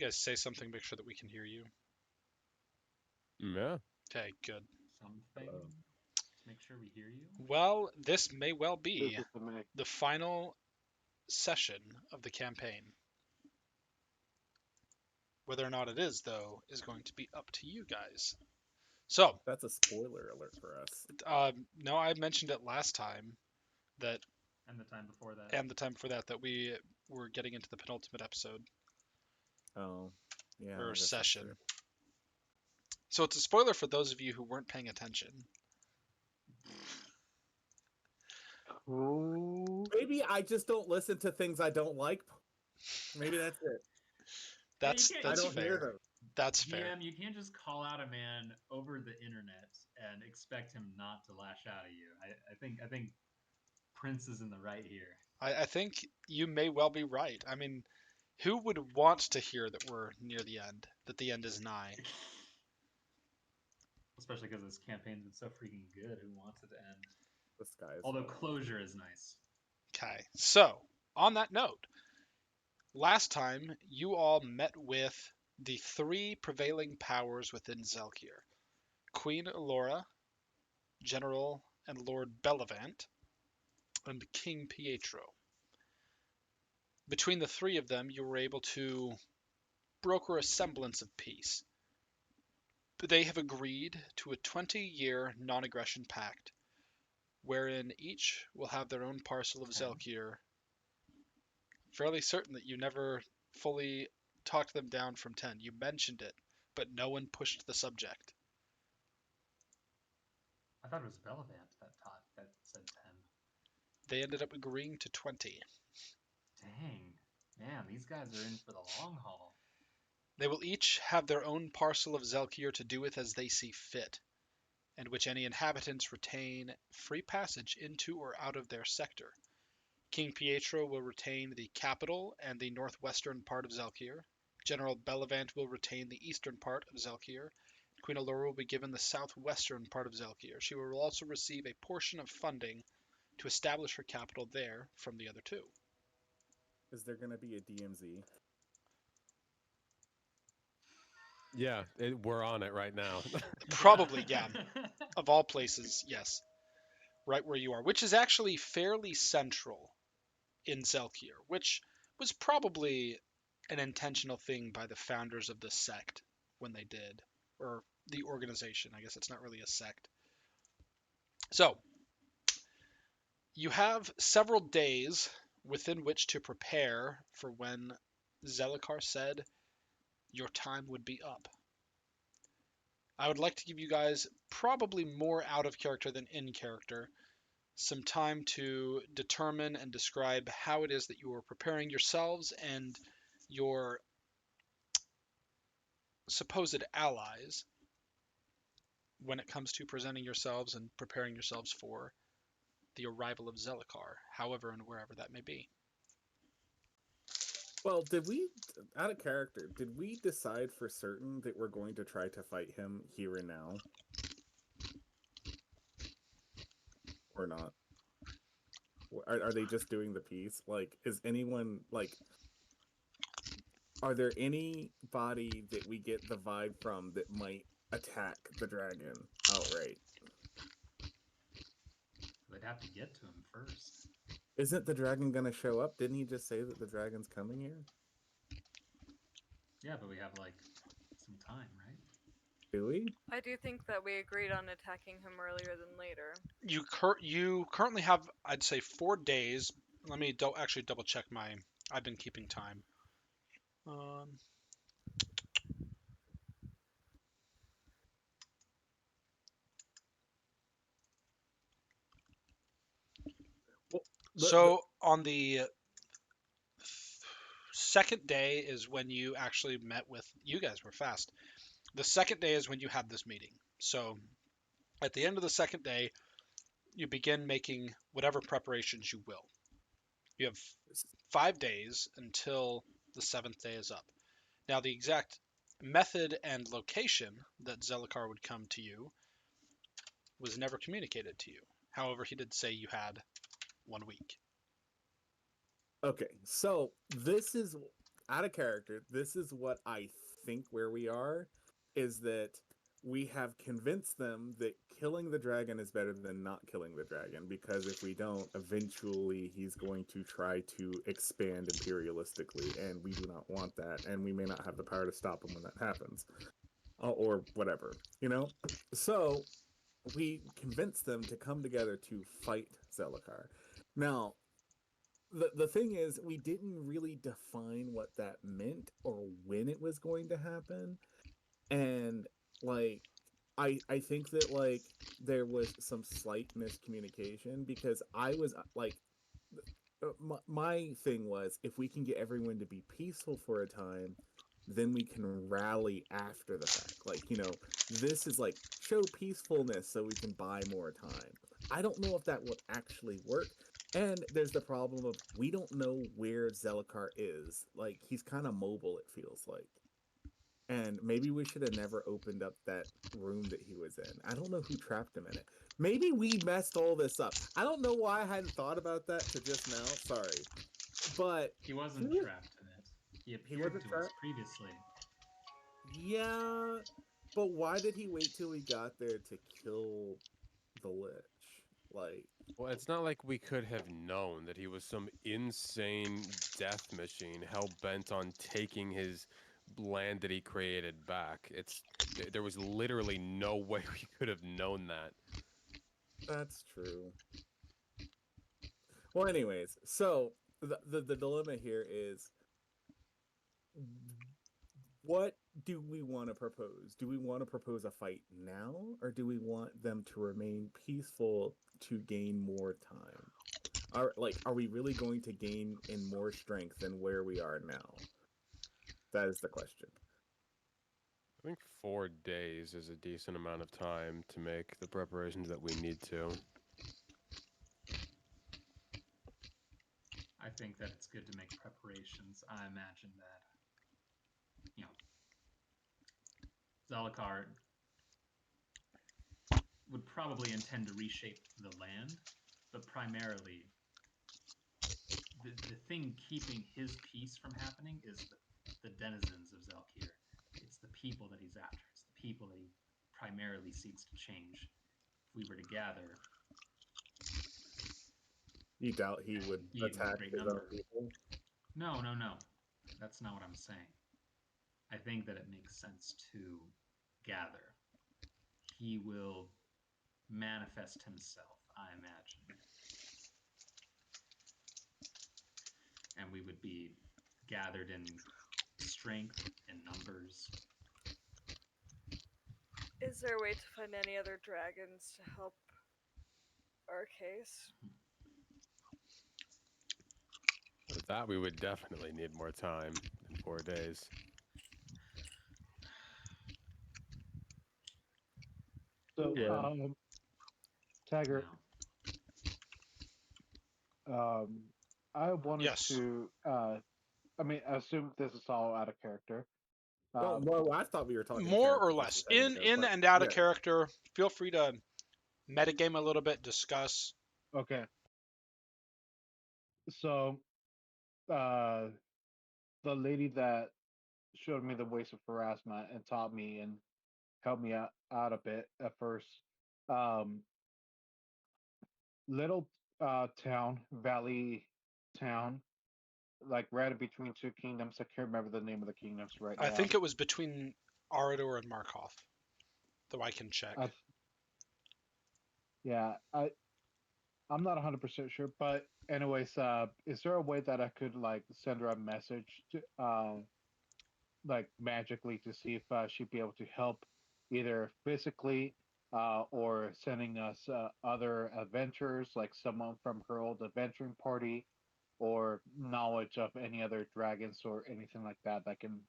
You guys say something, make sure that we can hear you. Yeah. Okay, good. Something to make sure we hear you. Well, this may well This be is the Mac. the final session of the campaign. Whether or not it is, though, is going to be up to you guys. So, That's a spoiler alert for us. no, I mentioned it last time that, And the time before that. and the time before that, that we were getting into the penultimate episode Oh, yeah. I or guess that's session. true. So it's a spoiler for those of you who weren't paying attention. Ooh. Maybe I just don't listen to things I don't like. Maybe that's it. That's can't- I that's don't fair. hear them. That's fair. GM, you can't just call out a man over the internet and expect him not to lash out at you. I think Prince is in the right here. I think you may well be right. I mean, who would want to hear that we're near the end, that the end is nigh? Especially because this campaign's been so freaking good. Who wants it to end? This guy is. Although closure is nice. Okay, so on that note, last time you all met with the three prevailing powers within Zelkir: Queen Elora, General and Lord Bellevant, and King Pietro. Between the three of them, you were able to broker a semblance of peace. They have agreed to a 20-year non-aggression pact, wherein each will have their own parcel of Zelkir. Fairly certain that you never fully talked them down from 10. You mentioned it, but no one pushed the subject. I thought it was Bellevant that said 10. They ended up agreeing to 20. Dang. Man, these guys are in for the long haul. They will each have their own parcel of Zelkir to do with as they see fit, and which any inhabitants retain free passage into or out of their sector. King Pietro will retain the capital and the northwestern part of Zelkir. General Bellevant will retain the eastern part of Zelkir. Queen Allura will be given the southwestern part of Zelkir. She will also receive a portion of funding to establish her capital there from the other two. Is there going to be a DMZ? Yeah, we're on it right now. Probably, yeah. Of all places, yes. Right where you are, which is actually fairly central in Zelkir, which was probably an intentional thing by the founders of the sect when they did, or the organization. I guess it's not really a sect. So, you have several days within which to prepare for when Zelikar said your time would be up. I would like to give you guys, probably more out of character than in character, some time to determine and describe how it is that you are preparing yourselves and your supposed allies when it comes to presenting yourselves and preparing yourselves for the arrival of Zelikar, however and wherever that may be. Well, did we, out of character, did we decide for certain that we're going to try to fight him here and now? Or not? Are they just doing the piece? Like, is anyone, like, are there anybody that we get the vibe from that might attack the dragon outright? They'd have to get to him first. Isn't the dragon gonna show up? Didn't he just say that the dragon's coming here? Yeah, but we have like some time, right? Do we? I do think that we agreed on attacking him earlier than later. You currently have, I'd say, 4 days. Let me actually double check my. I've been keeping time. So on the second day is when you actually met with. You guys were fast. The second day is when you had this meeting. So at the end of the second day, you begin making whatever preparations you will. You have 5 days until the 7th day is up. Now, the exact method and location that Zelikar would come to you was never communicated to you. However, he did say you had 1 week. Okay, so this is, out of character, this is what I think where we are is that we have convinced them that killing the dragon is better than not killing the dragon, because if we don't, eventually he's going to try to expand imperialistically, and we do not want that, and we may not have the power to stop him when that happens. Or whatever, you know? So we convinced them to come together to fight Zelakar. Now, the thing is, we didn't really define what that meant or when it was going to happen. And like I think that like there was some slight miscommunication, because I was like my thing was, if we can get everyone to be peaceful for a time, then we can rally after the fact. Like, this is like show peacefulness so we can buy more time. I don't know if that would actually work. And there's the problem of we don't know where Zelakar is. Like, he's kind of mobile, it feels like. And maybe we should have never opened up that room that he was in. I don't know who trapped him in it. Maybe we messed all this up. I don't know why I hadn't thought about that to just now. Sorry. But He wasn't Who- trapped in it. He appeared wasn't to us trapped? previously. yeah, but why did he wait till he got there to kill the Lich? Like, Well, it's not like we could have known that he was some insane death machine hell bent on taking his land that he created back. There was literally no way we could have known that. that's true. Well, anyways, so the dilemma here is, what do we want to propose? Do we want to propose a fight now, or do we want them to remain peaceful to gain more time? Are we really going to gain in more strength than where we are now? That is the question. I think 4 days is a decent amount of time to make the preparations that we need to. I think that it's good to make preparations. I imagine that, Zelakar would probably intend to reshape the land, but primarily the thing keeping his peace from happening is the denizens of Zelkir. It's the people that he's after. It's the people that he primarily seeks to change. If we were to gather, You doubt he would He in attack great his own number. people? no. That's not what I'm saying. I think that it makes sense to gather. He will manifest himself, I imagine. And we would be gathered in strength, in numbers. Is there a way to find any other dragons to help our case? For that, we would definitely need more time than 4 days. So, Yeah. Taggart, No. I wanted Yes. to. I mean, I assume this is all out of character. Well, I thought we were talking More or characters less, just a second ago, in but and out of yeah. character. Feel free to metagame a little bit, discuss. Okay. So, the lady that showed me the ways of harassment and taught me and helped me out a bit at first. Um, little town, valley town, like right in between two kingdoms. I can't remember the name of the kingdoms right I now. think it was between Arador and Markov, though I can check. Yeah, I'm not 100% sure, but anyways, is there a way that I could like send her a message to, like magically to see if she'd be able to help either physically or sending us other adventures, like someone from her old adventuring party, or knowledge of any other dragons or anything like that that can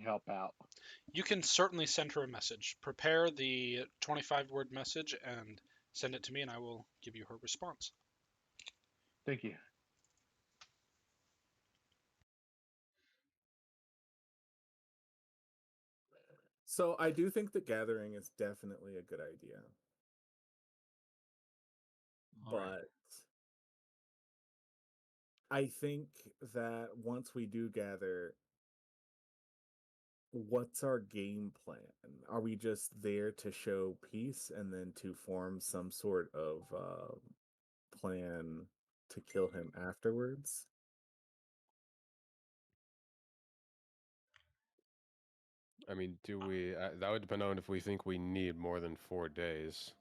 help out. You can certainly send her a message. Prepare the 25-word message and send it to me, and I will give you her response. Thank you. So I do think that gathering is definitely a good idea, All right. but I think that once we do gather, what's our game plan? Are we just there to show peace and then to form some sort of plan to kill him afterwards? I mean, do we? That would depend on if we think we need more than 4 days.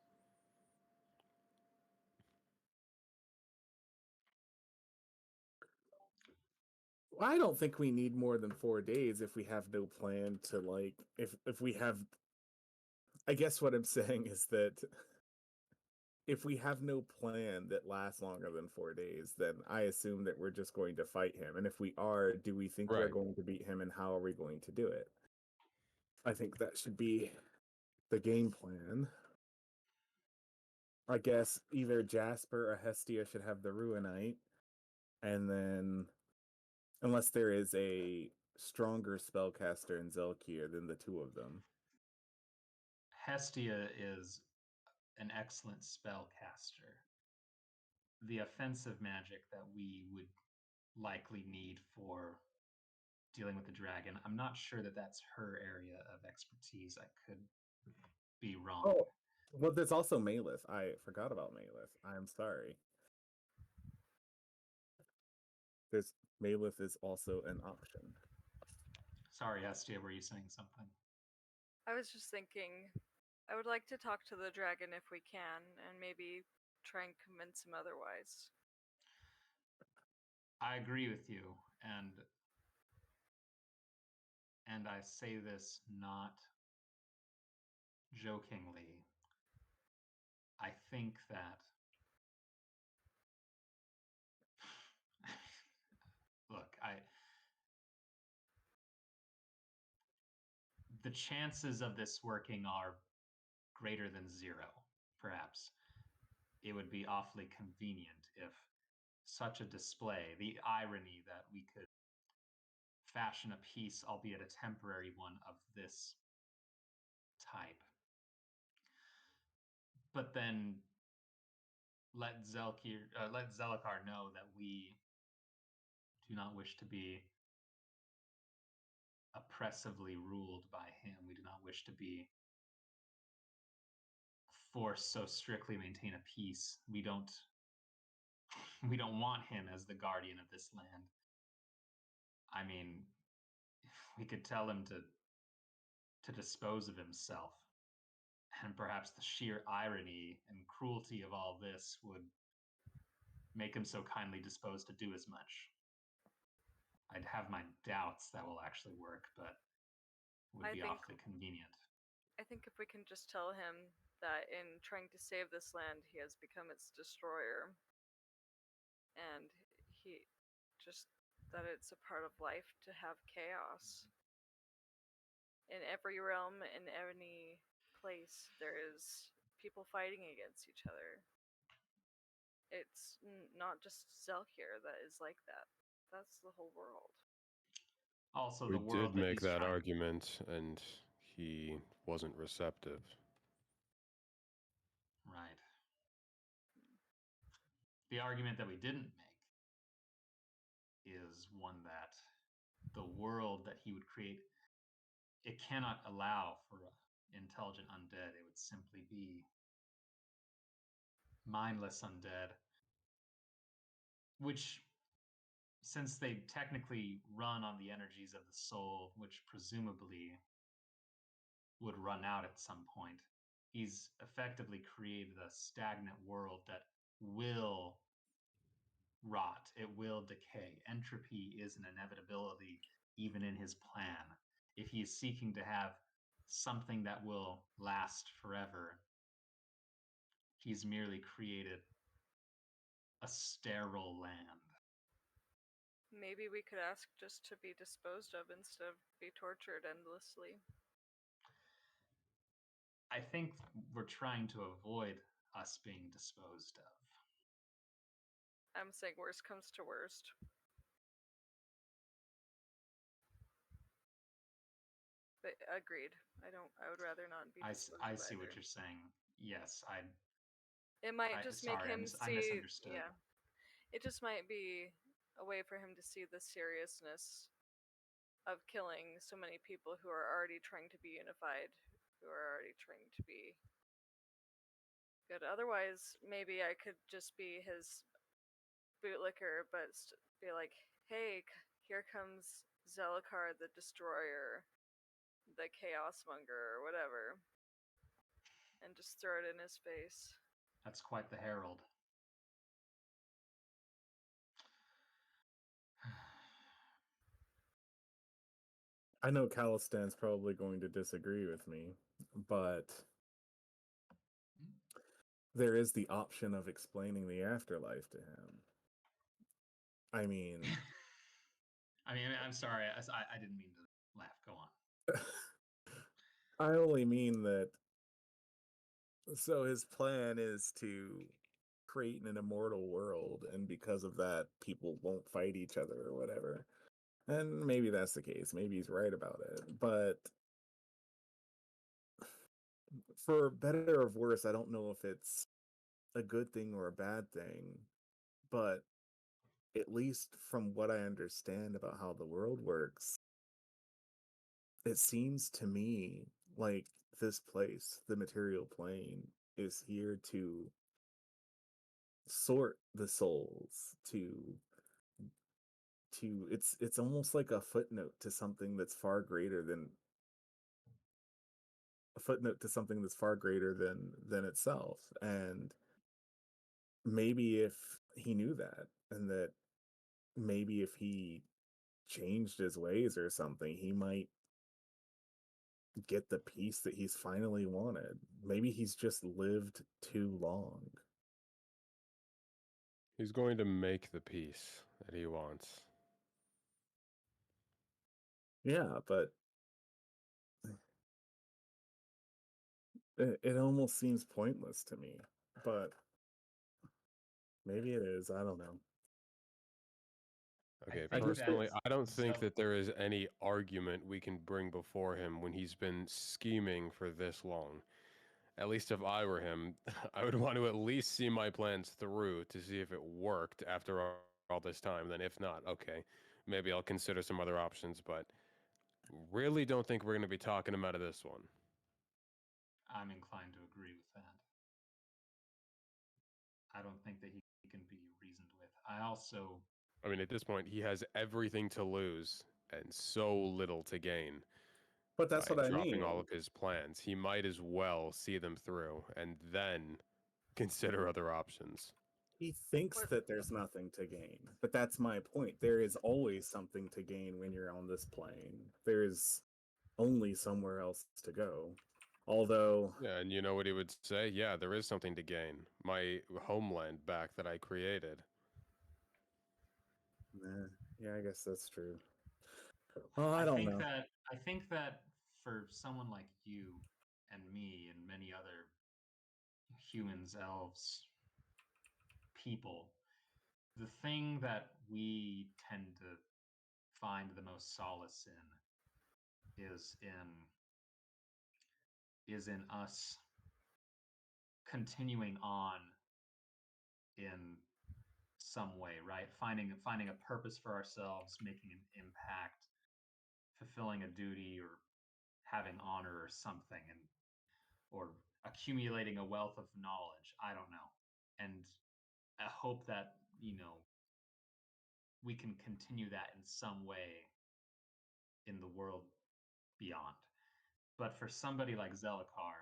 I don't think we need more than 4 days if we have no plan to like if we have. I guess what I'm saying is that if we have no plan that lasts longer than 4 days, then I assume that we're just going to fight him. And if we are, do we think we're Right. going to beat him, and how are we going to do it? I think that should be the game plan. I guess either Jasper or Hestia should have the Ruinite, and then, unless there is a stronger spellcaster in Zelkier than the two of them. Hestia is an excellent spellcaster. The offensive magic that we would likely need for dealing with the dragon, I'm not sure that that's her area of expertise. I could be wrong. Oh, well, there's also Malith. I forgot about Malith. I'm sorry. There's Malith is also an option. Sorry, Hestia, were you saying something? I was just thinking, I would like to talk to the dragon if we can, and maybe try and convince him otherwise. I agree with you, and I say this not jokingly. I think that look, the chances of this working are greater than 0, perhaps. It would be awfully convenient if such a display, the irony that we could fashion a piece, albeit a temporary one, of this type, but then let Zelakar know that we do not wish to be oppressively ruled by him. We do not wish to be forced so strictly maintain a peace. We don't want him as the guardian of this land. I mean, we could tell him to dispose of himself, and perhaps the sheer irony and cruelty of all this would make him so kindly disposed to do as much. I'd have my doubts that will actually work, but would be awfully convenient. I think if we can just tell him that in trying to save this land, he has become its destroyer, and that it's a part of life to have chaos. In every realm, in any place, there is people fighting against each other. It's not just Zelkier that is like that. That's the whole world. Also, We the world did make that that argument, and he wasn't receptive. Right. The argument that we didn't make is one that the world that he would create, it cannot allow for intelligent undead. It would simply be mindless undead, which, since they technically run on the energies of the soul, which presumably would run out at some point, he's effectively created a stagnant world that will rot, it will decay. Entropy is an inevitability even in his plan. If he is seeking to have something that will last forever, he's merely created a sterile land. Maybe we could ask just to be disposed of instead of be tortured endlessly. I think we're trying to avoid us being disposed of. I'm saying worst comes to worst. But agreed. I would rather not be disposed I of see what either. you're saying. Yes, It might just make him I see. misunderstood. Yeah, it just might be a way for him to see the seriousness of killing so many people who are already trying to be unified, who are already trying to be good. Otherwise, maybe I could just be his bootlicker, but be like, hey, here comes Zellakar the Destroyer, the Chaos Monger, or whatever, and just throw it in his face. That's quite the herald. I know Calistan's probably going to disagree with me, but there is the option of explaining the afterlife to him. I mean, I mean, I'm sorry. I didn't mean to laugh. Go on. I only mean that. So his plan is to create an immortal world, and because of that, people won't fight each other or whatever. And maybe that's the case. Maybe he's right about it. But for better or worse, I don't know if it's a good thing or a bad thing. But at least from what I understand about how the world works, it seems to me like this place, the material plane, is here to sort the souls, to it's almost like a footnote to something that's far greater than a footnote to something that's far greater than itself. And maybe if he knew that, and that maybe if he changed his ways or something, he might get the peace that he's finally wanted. Maybe he's just lived too long. He's going to make the peace that he wants. Yeah, but it almost seems pointless to me. But maybe it is. I don't know. Okay, think personally, that I don't think Zel- that there is any argument we can bring before him when he's been scheming for this long. At least if I were him, I would want to at least see my plans through to see if it worked after all this time. Then, if not, okay, maybe I'll consider some other options, but really don't think we're going to be talking him out of this one. I'm inclined to agree with that. I don't think that he can be reasoned with. I mean, at this point, he has everything to lose and so little to gain But that's by what I dropping mean. all of his plans. He might as well see them through and then consider other options. He thinks What that there's nothing to gain, but that's my point. There is always something to gain when you're on this plane. There's only somewhere else to go. Although, Yeah, and you know what he would say? Yeah, there is something to gain. My homeland back that I created. yeah, I guess that's true. Well, I don't know. I think that for someone like you and me and many other humans, elves, people, the thing that we tend to find the most solace in is in us continuing on in some way, right? Finding a purpose for ourselves, making an impact, fulfilling a duty, or having honor or something, and or accumulating a wealth of knowledge. I don't know. And I hope that, we can continue that in some way in the world beyond. But for somebody like Zelakar,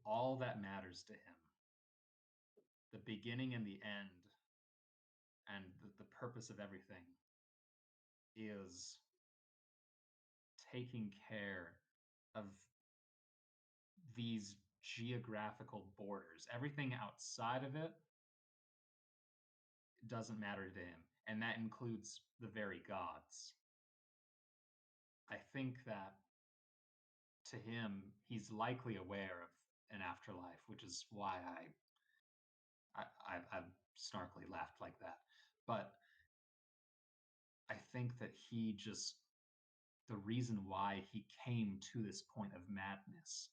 all that matters to him, the beginning and the end, and the purpose of everything, is taking care of these geographical borders. Everything outside of it doesn't matter to him, and that includes the very gods. I think that to him, he's likely aware of an afterlife, which is why I snarkily laughed like that. But I think that the reason why he came to this point of madness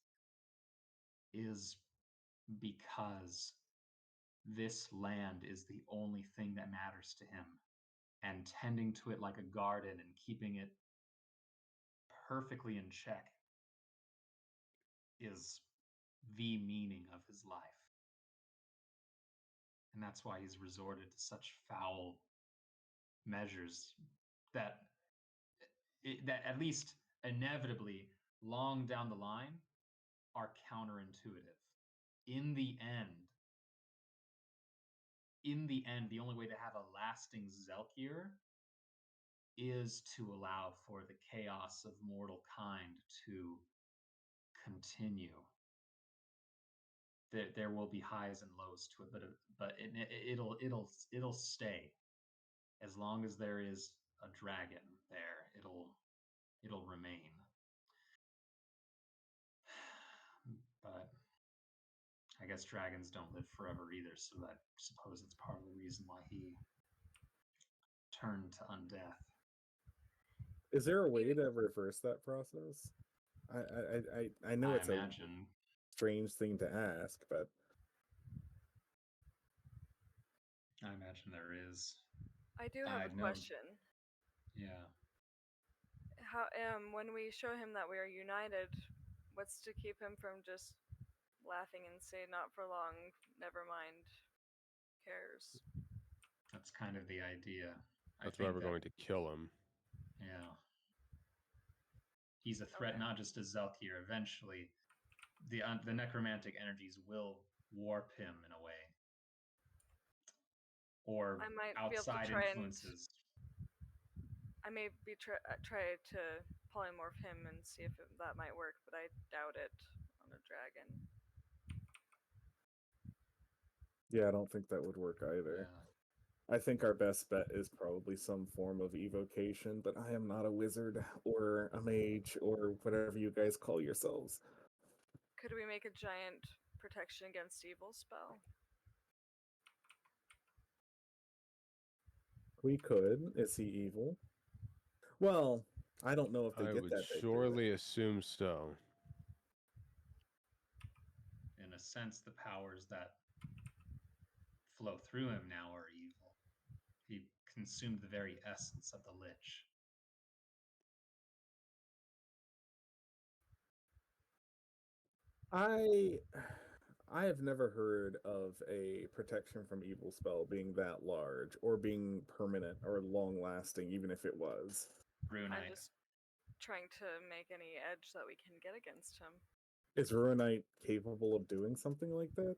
is because this land is the only thing that matters to him. and tending to it like a garden and keeping it perfectly in check is the meaning of his life. And that's why he's resorted to such foul measures that that at least inevitably long down the line are counterintuitive. In the end, the only way to have a lasting Zelkir is to allow for the chaos of mortal kind to continue. There will be highs and lows to it, but it'll stay as long as there is a dragon there. It'll remain. But I guess dragons don't live forever either, so I suppose it's part of the reason why he turned to undeath. Is there a way to reverse that process? I know it's a imagine. strange thing to ask, but I imagine there is. I do have a know. question. Yeah. How when we show him that we are united, what's to keep him from just laughing and say not for long, never mind, cares? That's kind of the idea. That's why we're going to kill him. Yeah. He's a threat not just to Zelkir. Eventually, the necromantic energies will warp him in a way. Or I might outside be able to influences. I may be try to polymorph him and see if that might work, but I doubt it on a dragon. yeah, I don't think that would work either. Yeah. I think our best bet is probably some form of evocation, but I am not a wizard or a mage or whatever you guys call yourselves. Could we make a giant protection against evil spell? We could. Is he evil? Well, I don't know if they I get would that. surely assume so. In a sense, the powers that flow through him now are evil. He consumed the very essence of the Lich. I have never heard of a protection from evil spell being that large or being permanent or long lasting, even if it was. Runite. I'm just trying to make any edge that we can get against him. Is Ruinite capable of doing something like that?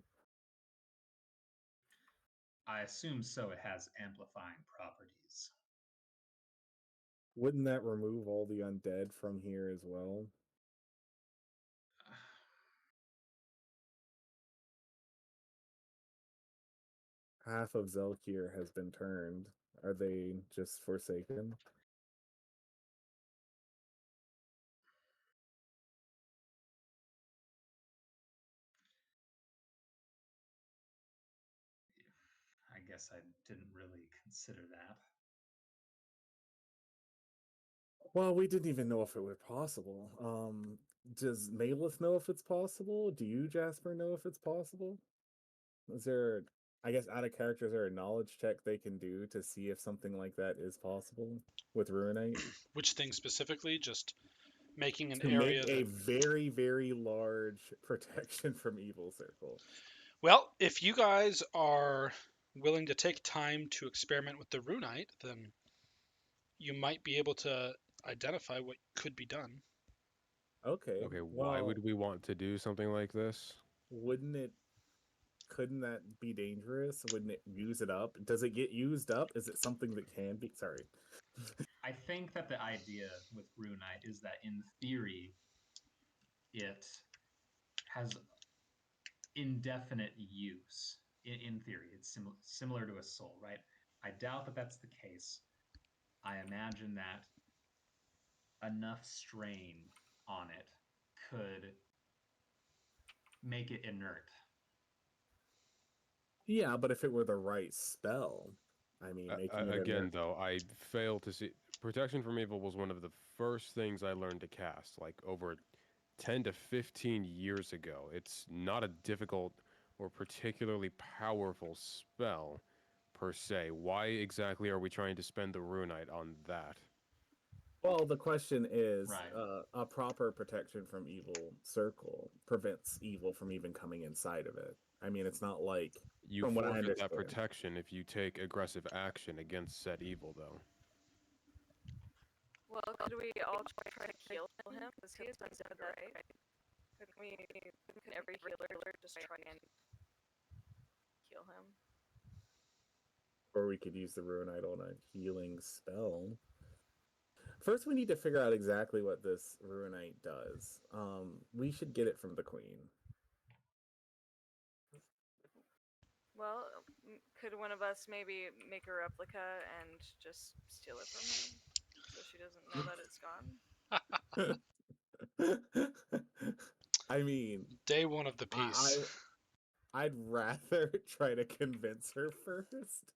I assume so. It has amplifying properties. Wouldn't that remove all the undead from here as well? Half of Zelkir has been turned. Are they just forsaken? I guess I didn't really consider that. Well, we didn't even know if it was possible. Does Malith know if it's possible? Do you, Jasper, know if it's possible? Is there, I guess, out of character, is there a knowledge check they can do to see if something like that is possible with Ruinite? Which thing specifically? Just making an To area make a that... very, very large protection from evil circle. Well, if you guys are willing to take time to experiment with the Runite, then you might be able to identify what could be done. Okay. Okay, well, why would we want to do something like this? Couldn't that be dangerous? Wouldn't it use it up? Does it get used up? Is it something that can be? Sorry. I think that the idea with Runite is that in theory, it has indefinite use. In theory, it's similar to a soul, right? I doubt that that's the case. I imagine that enough strain on it could make it inert. Yeah, but if it were the right spell, I mean, making it Again, inert. though, I fail to see. Protection from Evil was one of the first things I learned to cast, like over 10 to 15 years ago. It's not a difficult or particularly powerful spell per se. Why exactly are we trying to spend the runite on that? Well, the question is, Right. a proper protection from evil circle prevents evil from even coming inside of it. I mean, it's not like, You from what I forfeit that understand. protection if you take aggressive action against said evil, though. Well, could we all try to kill him? Because he has been dead, right? Couldn't every healer just try and kill him? Or we could use the Ruinite on a healing spell. First, we need to figure out exactly what this Ruinite does. We should get it from the Queen. Well, could one of us maybe make a replica and just steal it from him? So she doesn't know that it's gone? I mean, Day one of the piece. I'd rather try to convince her first,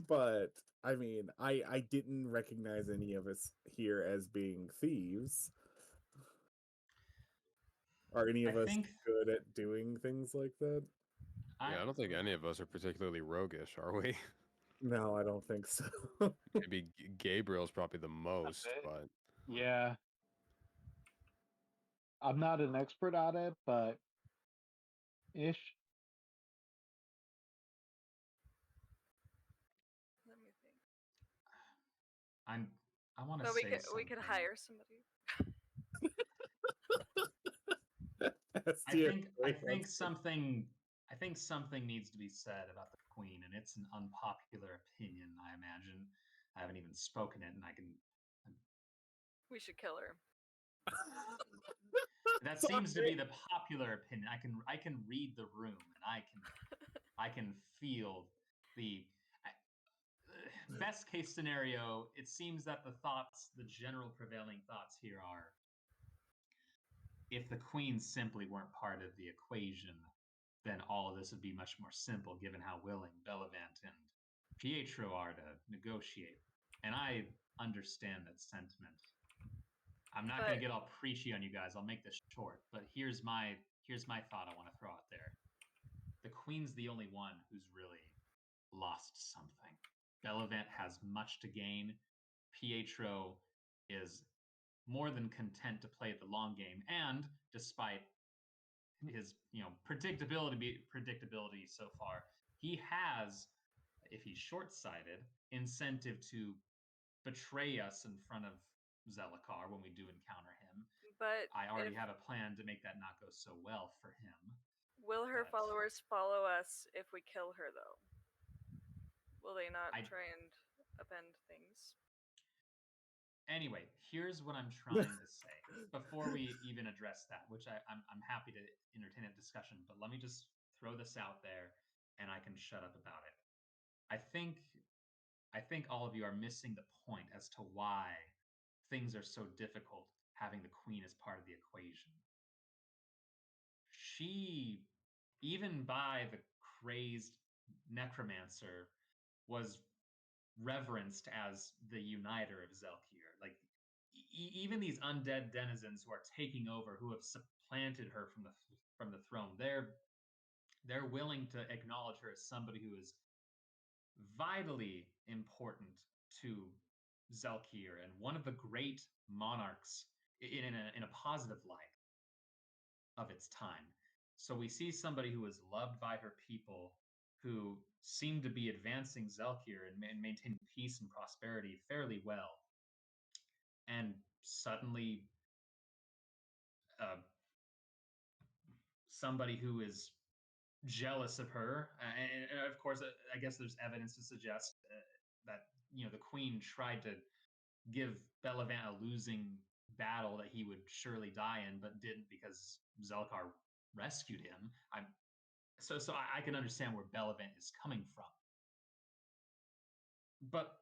but I mean, I didn't recognize any of us here as being thieves. Are any of I us think good at doing things like that? Yeah, I don't think any of us are particularly roguish, are we? No, I don't think so. Maybe Gabriel's probably the most, it. but Yeah. I'm not an expert at it, but ish. Let me think. I want to But say we could something. hire somebody. I think something needs to be said about the Queen, and it's an unpopular opinion, I imagine. I haven't even spoken it, and We should kill her. that seems to be the popular opinion. I can read the room, and I can feel the best case scenario. It seems that the general prevailing thoughts here are, if the Queen simply weren't part of the equation, then all of this would be much more simple, given how willing Bellevant and Pietro are to negotiate. And I understand that sentiment. I'm not going to get all preachy on you guys. I'll make this short, but here's my thought I want to throw out there. The Queen's the only one who's really lost something. Bellevant has much to gain. Pietro is more than content to play the long game, and despite his predictability so far, he has, if he's short-sighted, incentive to betray us in front of Zellakar when we do encounter him. But I already have a plan to make that not go so well for him. Will her followers follow us if we kill her, though? Will they not try and upend things? Anyway, here's what I'm trying to say before we even address that, which I'm happy to entertain a discussion, but let me just throw this out there and I can shut up about it. I think all of you are missing the point as to why things are so difficult having the Queen as part of the equation. She, even by the crazed necromancer, was reverenced as the uniter of Zelkir. Like, even these undead denizens who are taking over, who have supplanted her from the throne, they're willing to acknowledge her as somebody who is vitally important to Zelkir and one of the great monarchs in a positive light of its time. So we see somebody who is loved by her people, who seem to be advancing Zelkir and maintaining peace and prosperity fairly well. And suddenly, somebody who is jealous of her, and of course, I guess there's evidence to suggest that the Queen tried to give Bellevant a losing battle that he would surely die in, but didn't because Zelkar rescued him. So I can understand where Bellevant is coming from. But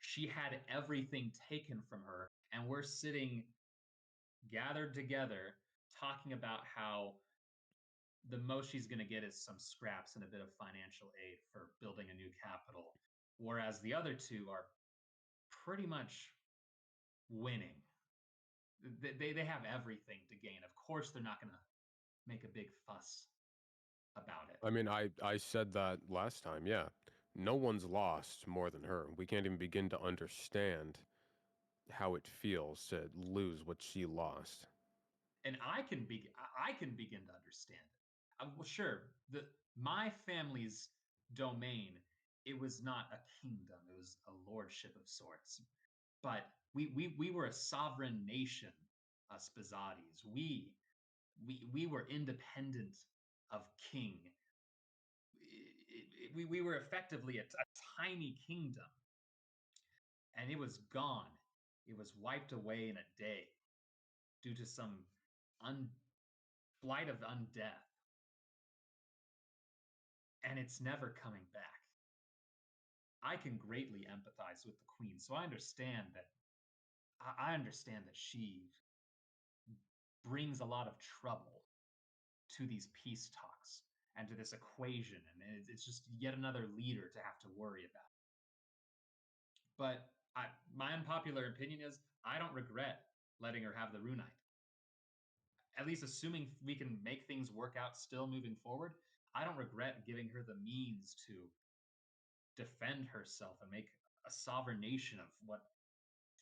she had everything taken from her, and we're sitting gathered together talking about how the most she's going to get is some scraps and a bit of financial aid for building a new capital, whereas the other two are pretty much winning. They have everything to gain. Of course, they're not going to make a big fuss about it. I mean, I said that last time. Yeah, no one's lost more than her. We can't even begin to understand how it feels to lose what she lost. And I can begin to understand it. Well, sure, my family's domain, it was not a kingdom; it was a lordship of sorts. But we were a sovereign nation, us Spazzatis. We were independent of king. We were effectively a tiny kingdom, and it was gone. It was wiped away in a day due to some blight of undeath, and it's never coming back. I can greatly empathize with the queen, so I understand that. I understand that she brings a lot of trouble to these peace talks and to this equation, and it's just yet another leader to have to worry about. But my unpopular opinion is I don't regret letting her have the runite. At least assuming we can make things work out still moving forward, I don't regret giving her the means to defend herself and make a sovereign nation of what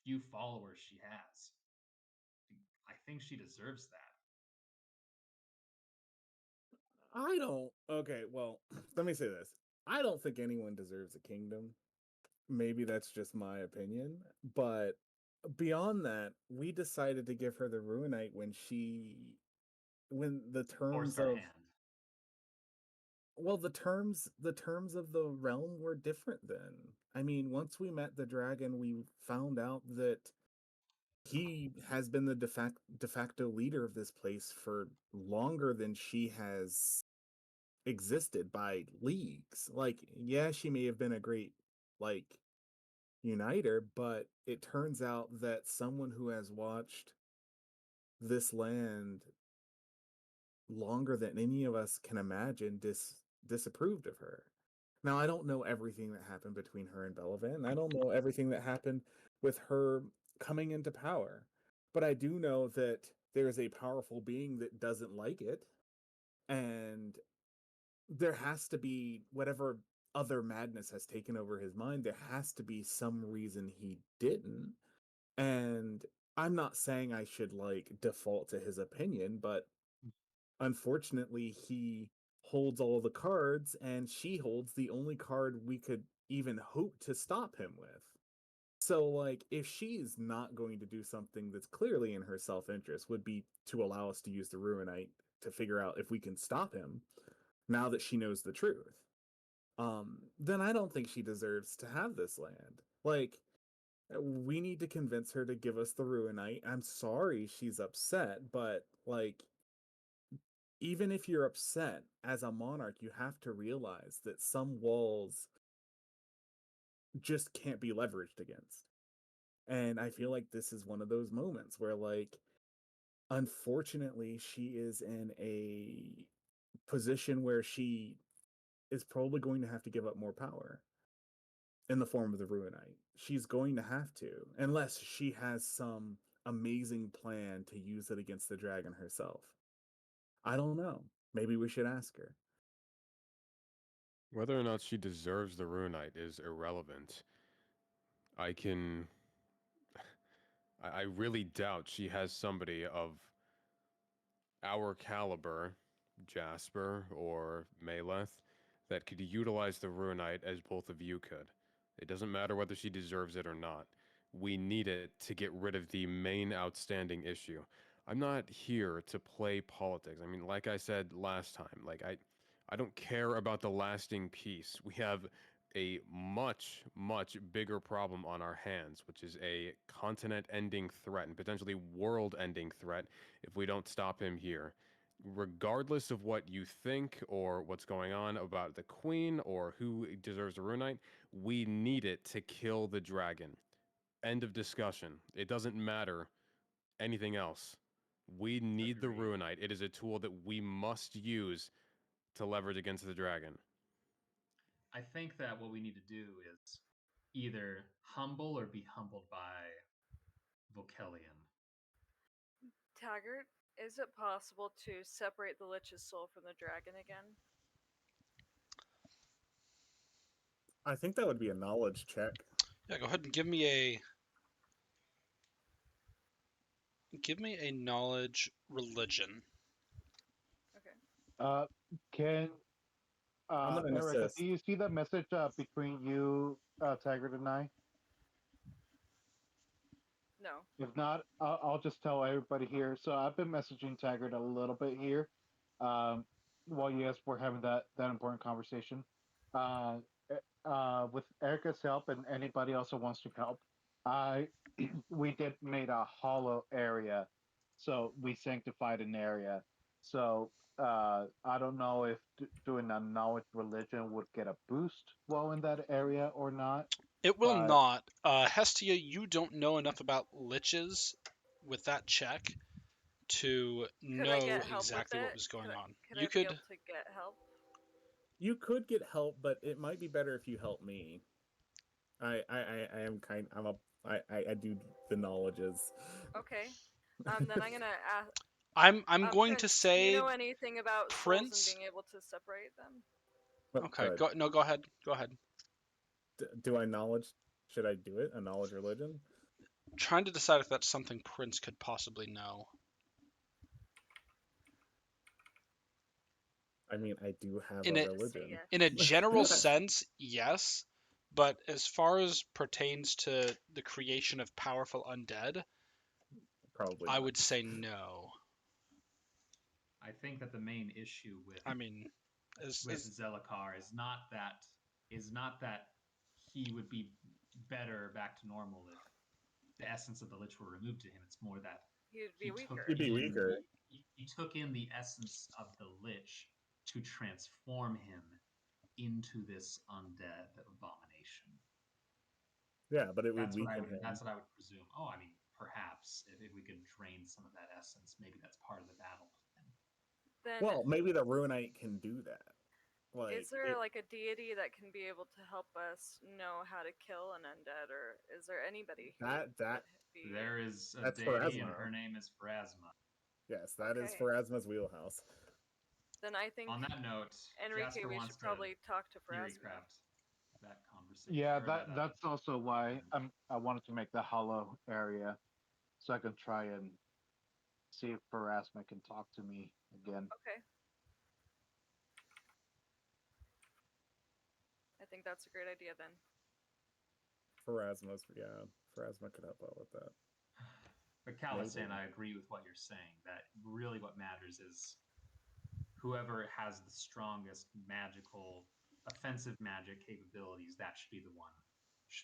few followers she has. I think she deserves that. I don't. Okay, well, let me say this. I don't think anyone deserves a kingdom. Maybe that's just my opinion, but beyond that, we decided to give her the Ruinite when the terms Forced our of hand. well, the terms of the realm were different then. I mean, once we met the dragon, we found out that he has been the de facto leader of this place for longer than she has existed by leagues. Like, yeah, she may have been a great like uniter, but it turns out that someone who has watched this land longer than any of us can imagine disapproved of her. Now, I don't know everything that happened between her and Belavan. I don't know everything that happened with her coming into power. But I do know that there is a powerful being that doesn't like it. And there has to be whatever other madness has taken over his mind. There has to be some reason he didn't. And I'm not saying I should like default to his opinion, but unfortunately, he holds all the cards, and she holds the only card we could even hope to stop him with. So, like, if she's not going to do something that's clearly in her self interest, would be to allow us to use the Ruinite to figure out if we can stop him now that she knows the truth. Then I don't think she deserves to have this land. Like, we need to convince her to give us the Ruinite. I'm sorry she's upset, but like, even if you're upset as a monarch, you have to realize that some walls just can't be leveraged against. And I feel like this is one of those moments where, like, unfortunately, she is in a position where she is probably going to have to give up more power in the form of the Ruinite. She's going to have to, unless she has some amazing plan to use it against the dragon herself. I don't know. Maybe we should ask her. Whether or not she deserves the Runite is irrelevant. I can. I really doubt she has somebody of our caliber, Jasper or Maleth, that could utilize the Runite as both of you could. It doesn't matter whether she deserves it or not. We need it to get rid of the main outstanding issue. I'm not here to play politics. I mean, like I said last time, I don't care about the lasting peace. We have a much, much bigger problem on our hands, which is a continent ending threat and potentially world ending threat if we don't stop him here. Regardless of what you think or what's going on about the queen or who deserves the Runite, we need it to kill the dragon. End of discussion. It doesn't matter anything else. We need the Agreed. Runite. It is a tool that we must use to leverage against the dragon. I think that what we need to do is either humble or be humbled by Vokelian. Taggart, is it possible to separate the Lich's soul from the dragon again? I think that would be a knowledge check. Yeah, go ahead and give me a knowledge religion. Okay. Can I'm gonna Erica, assist. do you see the message between you, Taggart, and I? No. If not, I'll just tell everybody here. So I've been messaging Taggart a little bit here, um, while you guys were having that important conversation. Uh, with Erica's help and anybody else who wants to help, I we did made a hollow area, so we sanctified an area. So I don't know if doing a knowledge religion would get a boost while in that area or not, It will but not. Hestia, you don't know enough about liches with that check to Could I know get help with exactly what it? was going on. Could You I be able could. to get help? You could get help, but it might be better if you help me. I am kind. I'm a. I do the knowledges. Okay. Then I'm gonna ask. I'm going to Prince, do you say know anything about souls and Prince. being able to separate them? But Okay, good. go no, go ahead. Go ahead. Do I knowledge? Should I do it? A knowledge religion? Trying to decide if that's something Prince could possibly know. I mean, I do have In a a religion. Yes. in a general sense, yes, but as far as pertains to the creation of powerful undead, Probably. I Not. would say no. I think that the main issue I mean, with Zelakar is not that he would be better back to normal if the essence of the lich were removed to him. It's more that He'd be he weaker. took He'd be in weaker. he took in the essence of the lich to transform him into this undead abomination. Yeah, but it would That's what weaken him. That's what I would presume. Oh, I mean, perhaps if we could drain some of that essence, maybe that's part of the battle plan. Then Well, maybe the Runite can do that. Like, is there like a deity that can be able to help us know how to kill an undead, or is there anybody who that would be? There is a That's deity, and Pharasma. her name is Pharasma. Yes, that is Okay. Pharasma's wheelhouse. Then I think On that note, Enrique, Jasper we wants should to probably talk to Phrasma. theorycraft that conversation. yeah, or that's also why I wanted to make the hollow area, so I can try and see if Pharasma can talk to me again. Okay. I think that's a great idea then. Pharasma could help out with that. But Calisan, I agree with what you're saying. That really what matters is whoever has the strongest magical, offensive magic capabilities, that should be the one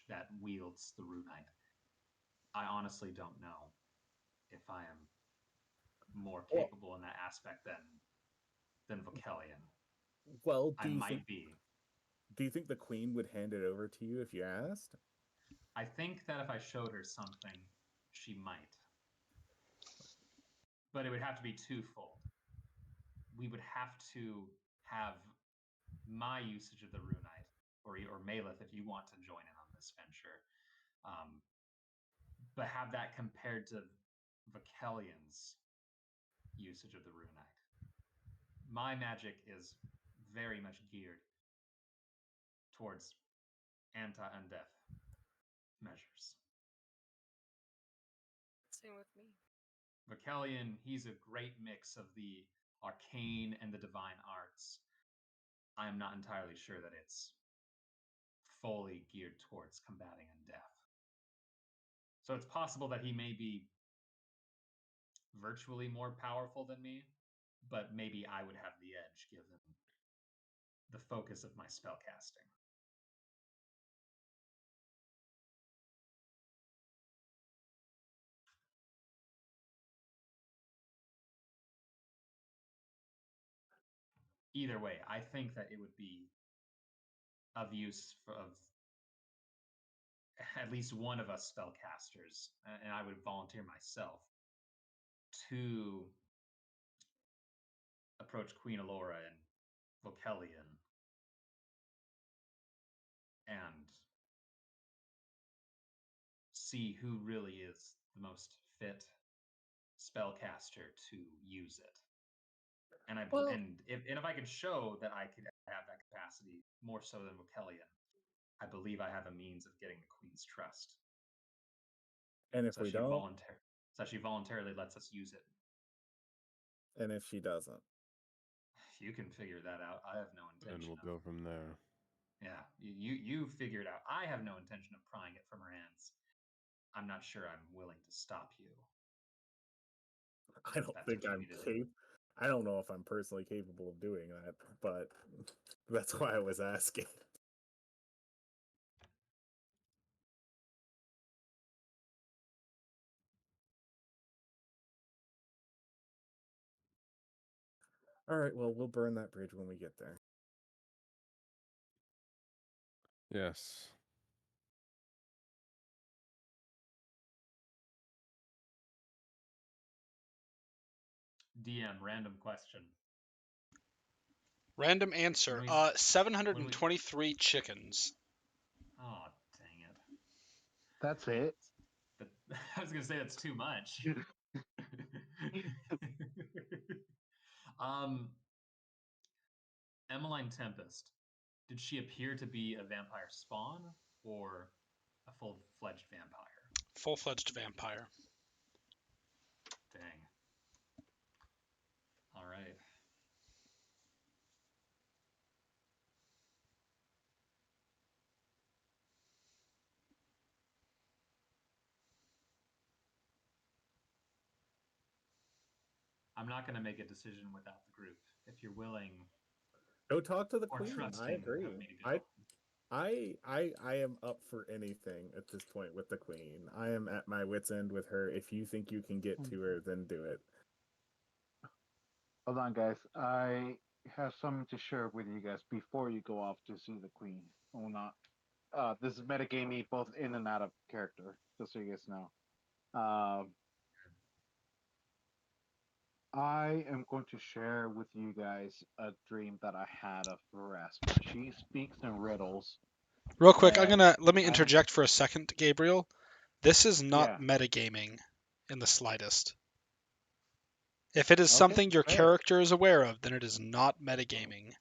that wields the Runite. I honestly don't know if I am more capable in that aspect than Vokelian. Well, I might be. Do you think the Queen would hand it over to you if you asked? I think that if I showed her something, she might. But it would have to be twofold. We would have to have my usage of the Runite, or Maleth if you want to join in on this venture, but have that compared to Vokelian's usage of the Runite. My magic is very much geared towards anti-undeath measures. Same with me. Vokelian, he's a great mix of the arcane and the divine arts. I am not entirely sure that it's fully geared towards combating undeath. So it's possible that he may be virtually more powerful than me, but maybe I would have the edge given the focus of my spellcasting. Either way, I think that it would be of use of at least one of us spellcasters, and I would volunteer myself to approach Queen Alora and Vokelian and see who really is the most fit spellcaster to use it. And if I could show that I could have that capacity more so than Vokelian, I believe I have a means of getting the queen's trust. And if So we she don't, voluntarily lets us use it. and if she doesn't, You can figure that out. I have no And intention. we'll go from there. Yeah, you figure it out. I have no intention of prying it from her hands. I'm not sure I'm willing to stop you. I don't That's think what you I'm need to do. I don't know if I'm personally capable of doing that, but that's why I was asking. All right, well, we'll burn that bridge when we get there. Yes. DM, random question. Random answer. When we- 723 chickens. Oh, dang it. That's it. But I was gonna say that's too much. Emmeline Tempest. Did she appear to be a vampire spawn or a full-fledged vampire? Full-fledged vampire. Dang. All right. I'm not going to make a decision without the group. If you're willing Go talk to the or queen. trusting I agree. of me to go. I am up for anything at this point with the queen. I am at my wit's end with her. If you think you can get to her, then do it. Hold on, guys. I have something to share with you guys before you go off to see the queen. Or not. This is metagamey both in and out of character, just so you guys know. I am going to share with you guys a dream that I had of Veraspa. She speaks in riddles. Real quick, and let me I- interject for a second, Gabriel. This is not Yeah. metagaming in the slightest. If it is Okay, something your fair. character is aware of, then it is not metagaming.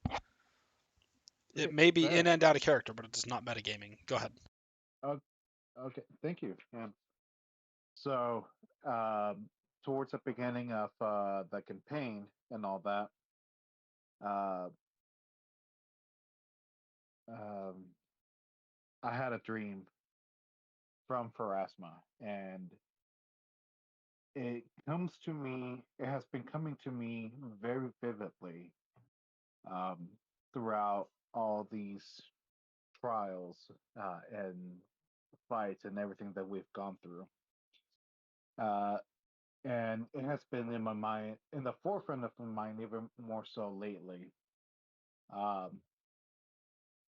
It Okay, may be fair. in and out of character, but it is not metagaming. Go ahead. Okay, thank you. So, towards the beginning of the campaign and all that, um, I had a dream from Pharasma, and it comes to me. It has been coming to me very vividly um, throughout all these trials and fights and everything that we've gone through. And it has been in my mind, in the forefront of my mind, even more so lately. Um,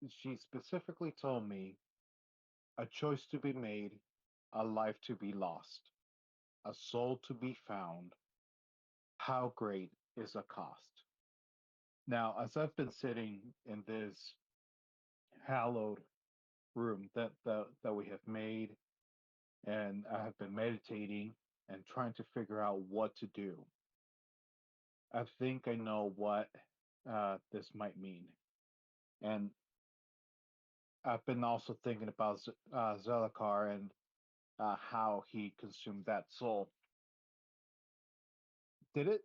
she specifically told me a choice to be made, a life to be lost, a soul to be found. How great is the cost? Now, as I've been sitting in this hallowed room that we have made, and I have been meditating and trying to figure out what to do, I think I know what this might mean. And I've been also thinking about Zelakar and how he consumed that soul. Did it?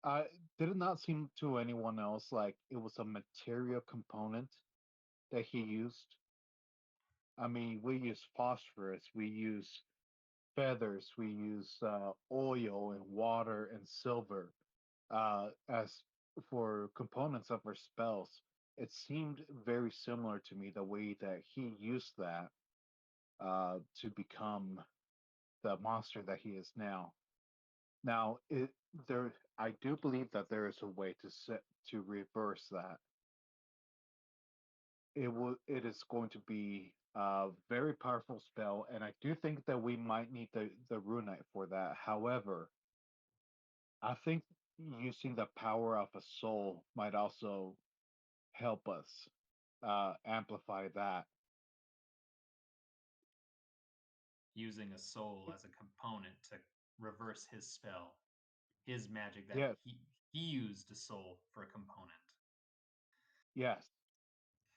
Uh, did it not seem to anyone else like it was a material component that he used? I mean, we use phosphorus, we use feathers, we use oil and water and silver as for components of our spells. It seemed very similar to me the way that he used that to become the monster that he is now. Now, I do believe that there is a way to reverse that. It is going to be a very powerful spell, and I do think that we might need the runite for that. However, I think using the power of a soul might also help us amplify that. Using a soul as a component to reverse his spell, his magic that Yes, he used a soul for a component. yes.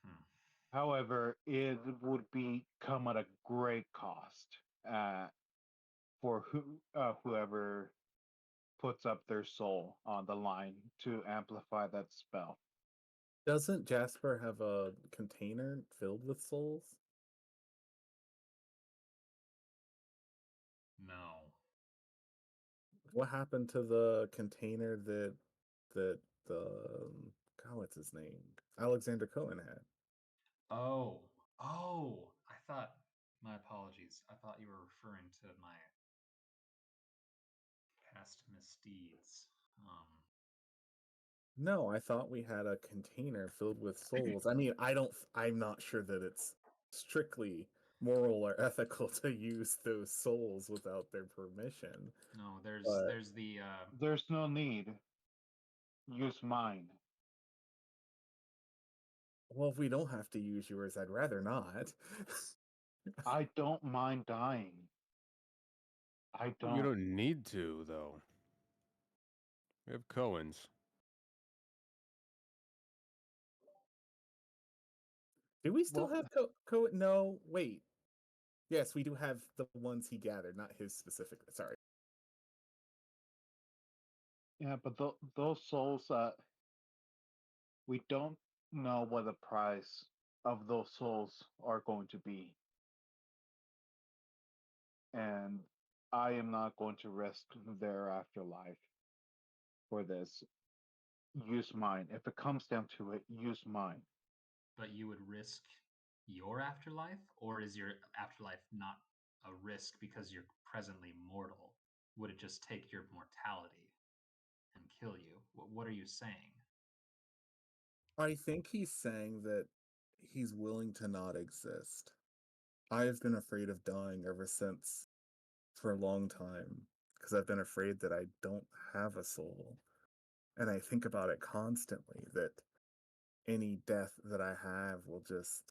Hmm. However, it would be come at a great cost for whoever puts up their soul on the line to amplify that spell. Doesn't Jasper have a container filled with souls? No. What happened to the container that God, what's his name? Alexander Cohen had. Oh, I thought. My apologies. I thought you were referring to my past misdeeds. No, I thought we had a container filled with souls. I mean, I'm not sure that it's strictly moral or ethical to use those souls without their permission. No, there's But- there's the There's no need. Use mine. Well, if we don't have to use yours, I'd rather not. I don't mind dying. I don't. You don't need to, though. We have Cohen's. Do we still Well- have Cohen? No, wait. Yes, we do have the ones he gathered, not his specific. Sorry. Yeah, but those souls, we don't know what the price of those souls are going to be. And I am not going to risk their afterlife for this. Use mine. If it comes down to it, use mine. but you would risk your afterlife, or is your afterlife not a risk because you're presently mortal? Would it just take your mortality and kill you? What are you saying? I think he's saying that he's willing to not exist. I have been afraid of dying ever since, for a long time, because I've been afraid that I don't have a soul. And I think about it constantly that any death that I have will just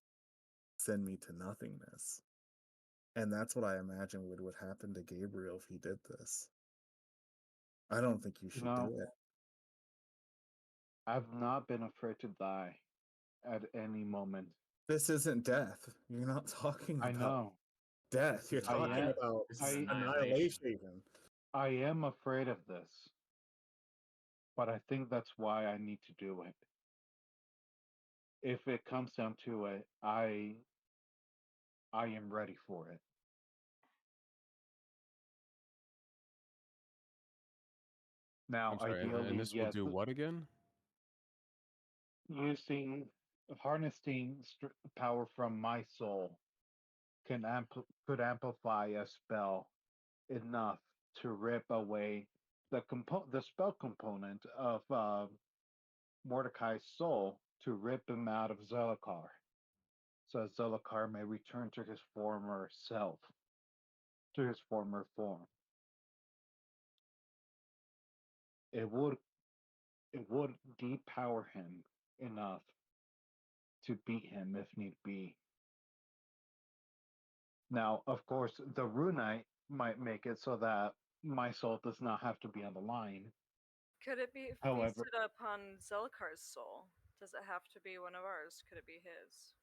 send me to nothingness. And that's what I imagine would happen to Gabriel if he did this. I don't think you should know, do it. I've not been afraid to die at any moment. This isn't death. You're not talking I about know. death. You're is talking annihilation. about This is I- annihilation. I am afraid of this. But I think that's why I need to do it. If it comes down to it, I am ready for it. Now, I'm sorry, ideally, and this yes, will do what again? using harnessing power from my soul could amplify a spell enough to rip away the spell component of Mordecai's soul to rip him out of Zelakar, so that Zelakar may return to his former self, to his former form. It would depower him enough to beat him if need be. Now, of course, the Runite might make it so that my soul does not have to be on the line. Could it be However- feasted upon Zelkar's soul? Does it have to be one of ours? Could it be his?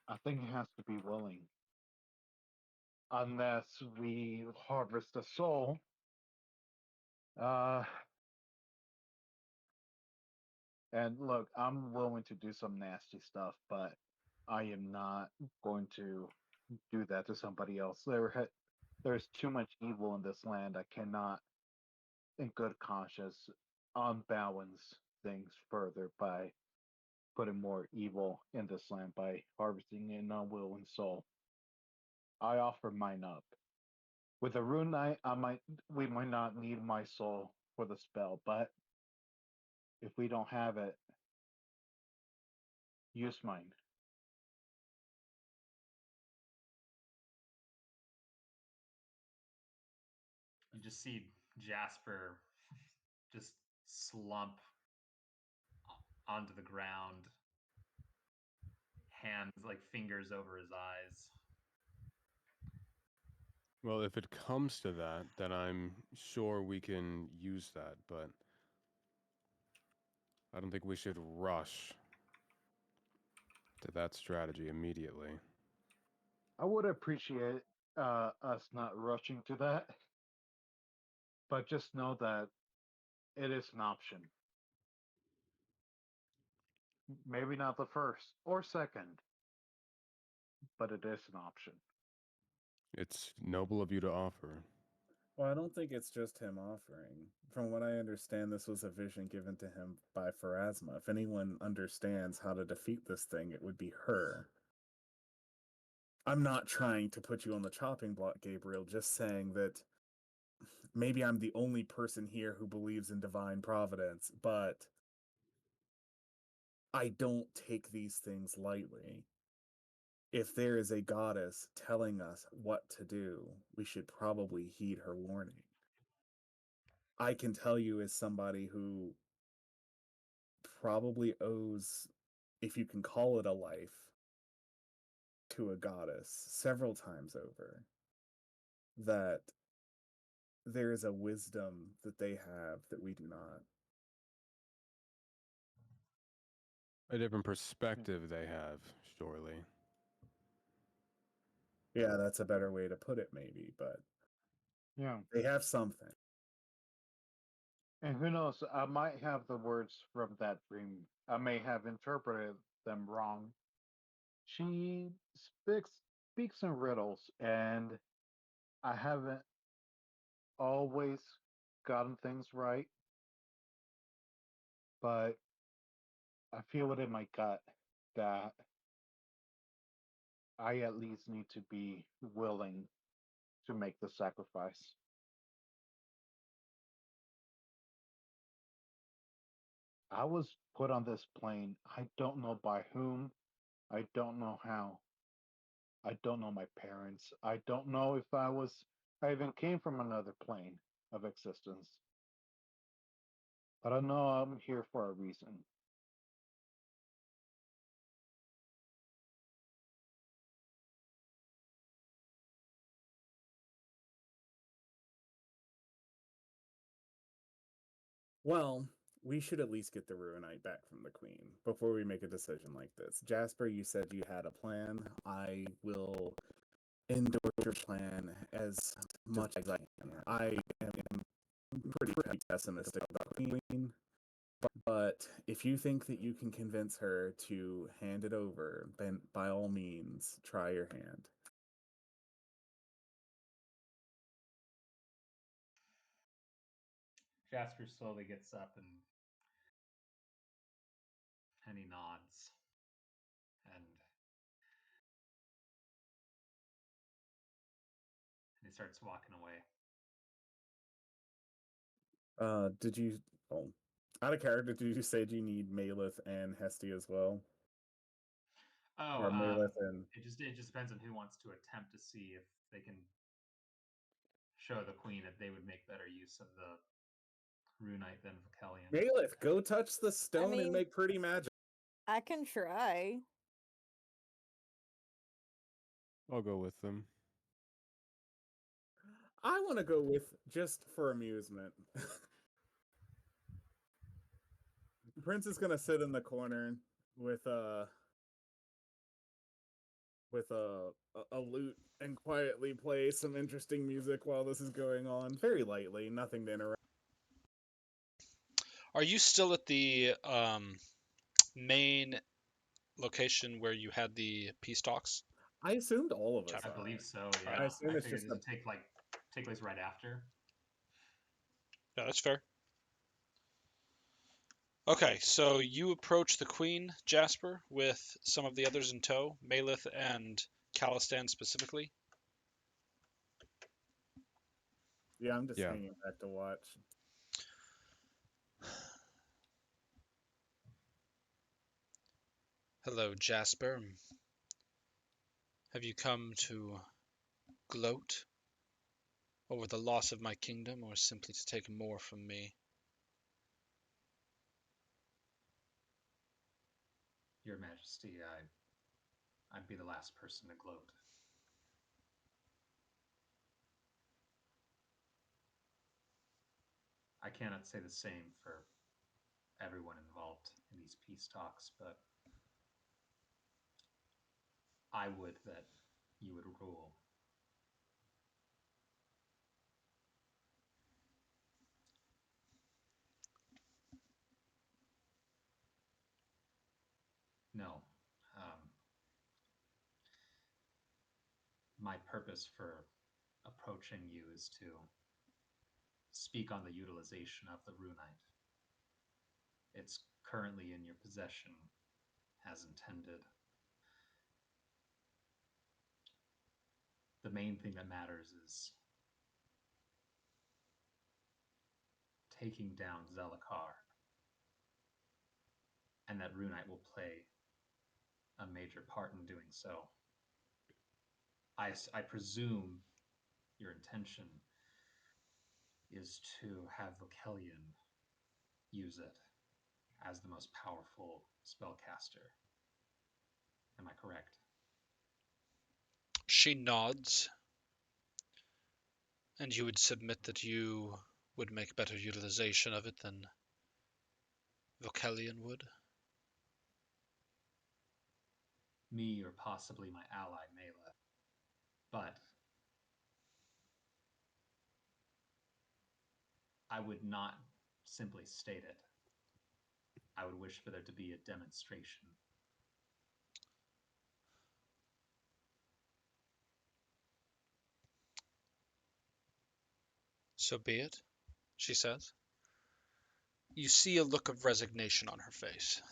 I think he has to be willing. Unless we harvest a soul. And look, I'm willing to do some nasty stuff, but I am not going to do that to somebody else. There's too much evil in this land. I cannot, in good conscience, unbalance things further by putting more evil in this land by harvesting an unwilling soul. I offer mine up. With a rune knight, we might not need my soul for the spell, but if we don't have it, use mine. You just see Jasper just slump onto the ground, hands like fingers over his eyes. Well, if it comes to that, then I'm sure we can use that, but I don't think we should rush. to that strategy immediately. I would appreciate us not rushing to that, but just know that it is an option. Maybe not the first or second, but it is an option. It's noble of you to offer. Well, I don't think it's just him offering. From what I understand, this was a vision given to him by Pharasma. If anyone understands how to defeat this thing, it would be her. I'm not trying to put you on the chopping block, Gabriel, just saying that maybe I'm the only person here who believes in divine providence, but I don't take these things lightly. If there is a goddess telling us what to do, we should probably heed her warning. I can tell you, as somebody who probably owes, if you can call it a life, to a goddess several times over, that there is a wisdom that they have that we do not. A different perspective they have, surely. Yeah, that's a better way to put it, maybe, but Yeah. they have something. And who knows, I might have the words from that dream. I may have interpreted them wrong. She speaks in riddles, and I haven't always gotten things right, but I feel it in my gut that I at least need to be willing to make the sacrifice. I was put on this plane. I don't know by whom. I don't know how. I don't know my parents. I don't know if I even came from another plane of existence. But I know I'm here for a reason. Well, we should at least get the Ruinite back from the Queen before we make a decision like this. Jasper, you said you had a plan. I will endorse your plan as much as I can. I am pretty pessimistic about the Queen, but if you think that you can convince her to hand it over, then by all means, try your hand. Jasper slowly gets up and he nods. And he starts walking away. Did you? Oh, out of character, did you say you need Malith and Hesty as well? Oh, Or Malith and it just depends on who wants to attempt to see if they can show the queen that they would make better use of the runite than Vakelian. Malith. Go touch the stone and mean- make pretty magic. I can try. I'll go with them. I want to go with just for amusement. Prince is gonna sit in the corner with a lute and quietly play some interesting music while this is going on, very lightly, nothing to interrupt. Are you still at the main location where you had the peace talks? I assumed all of us. I are. believe so. Alright. Yeah, I assume it's figured just this would take place right after. Yeah, that's fair. Okay, so you approach the queen, Jasper, with some of the others in tow, Malith and Calistan specifically. Yeah, I'm just Yeah. hanging back to watch. Hello, Jasper. Have you come to gloat over the loss of my kingdom, or simply to take more from me? Your Majesty, I'd be the last person to gloat. I cannot say the same for everyone involved in these peace talks, but I would that you would rule. No. My purpose for approaching you is to speak on the utilization of the runite. It's currently in your possession as intended. The main thing that matters is taking down Zelakar, and that runite will play a major part in doing so. I presume your intention is to have Vokelian use it as the most powerful spellcaster. Am I correct? She nods, and you would submit that you would make better utilization of it than Vokelian would? Me or possibly my ally, Mela. But I would not simply state it. I would wish for there to be a demonstration. So be it, she says. You see a look of resignation on her face.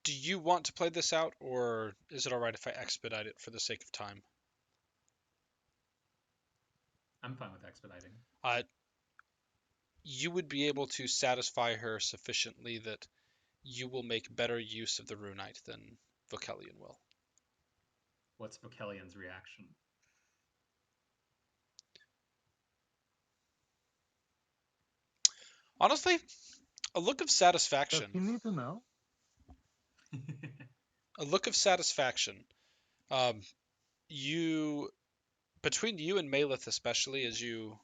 Do you want to play this out, or is it alright if I expedite it for the sake of time? I'm fine with expediting. You would be able to satisfy her sufficiently that you will make better use of the runite than Vokelian will. What's Vokelian's reaction? Honestly, a look of Does satisfaction. he need to know? A look of satisfaction. You, between you and Malith especially, as you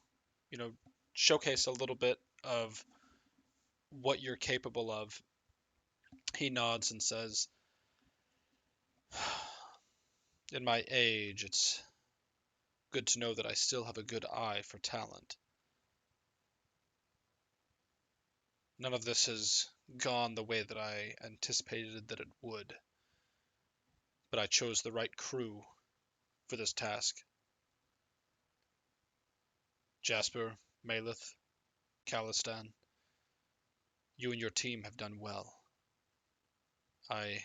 showcase a little bit of what you're capable of, he nods and says, in my age, it's good to know that I still have a good eye for talent. None of this has gone the way that I anticipated that it would, but I chose the right crew for this task. Jasper, Malith, Calistan, you and your team have done well. I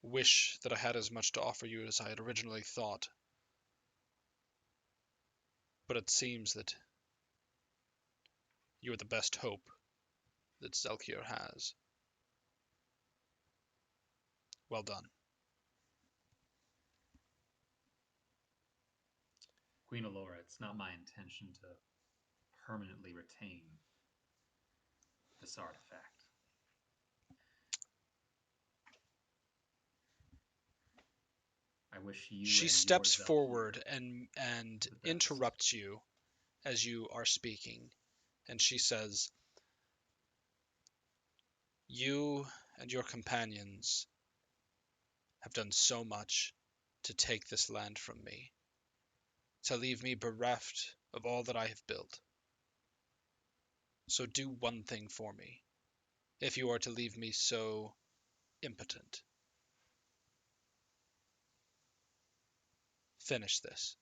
wish that I had as much to offer you as I had originally thought, but it seems that you are the best hope that Zelkier has. Well done. Queen Alora, it's not my intention to permanently retain this artifact. I wish you She and steps your Zelkier forward and the best. interrupts you as you are speaking, and she says, "You and your companions have done so much to take this land from me, to leave me bereft of all that I have built. So do one thing for me, if you are to leave me so impotent. Finish this.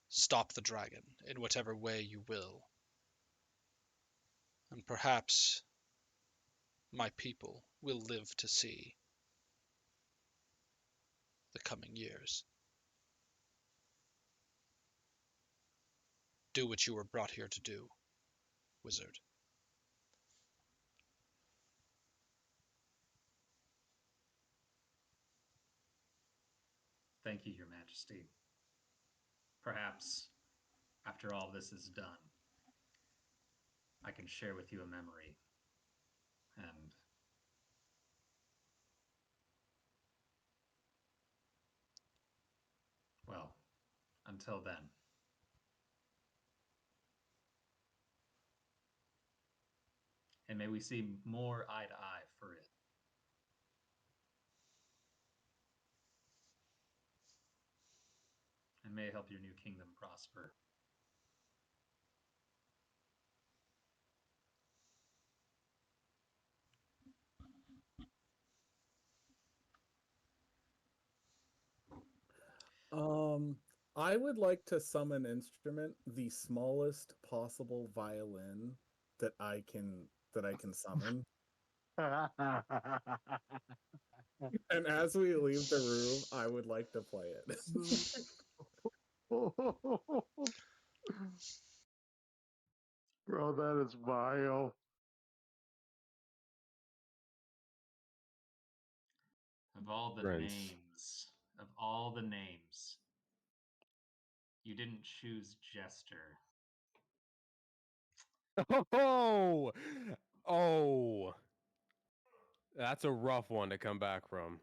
Stop the dragon in whatever way you will. And perhaps my people will live to see the coming years. Do what you were brought here to do, wizard." Thank you, Your Majesty. Perhaps, after all this is done, I can share with you a memory. And well, until then. and may we see more eye to eye for it. And may it help your new kingdom prosper. I would like to summon instrument, the smallest possible violin that I can summon. And as we leave the room, I would like to play it. Bro, that is vile. Of all the Prince. names, of all the names, you didn't choose Jester. Oh, oh, that's a rough one to come back from.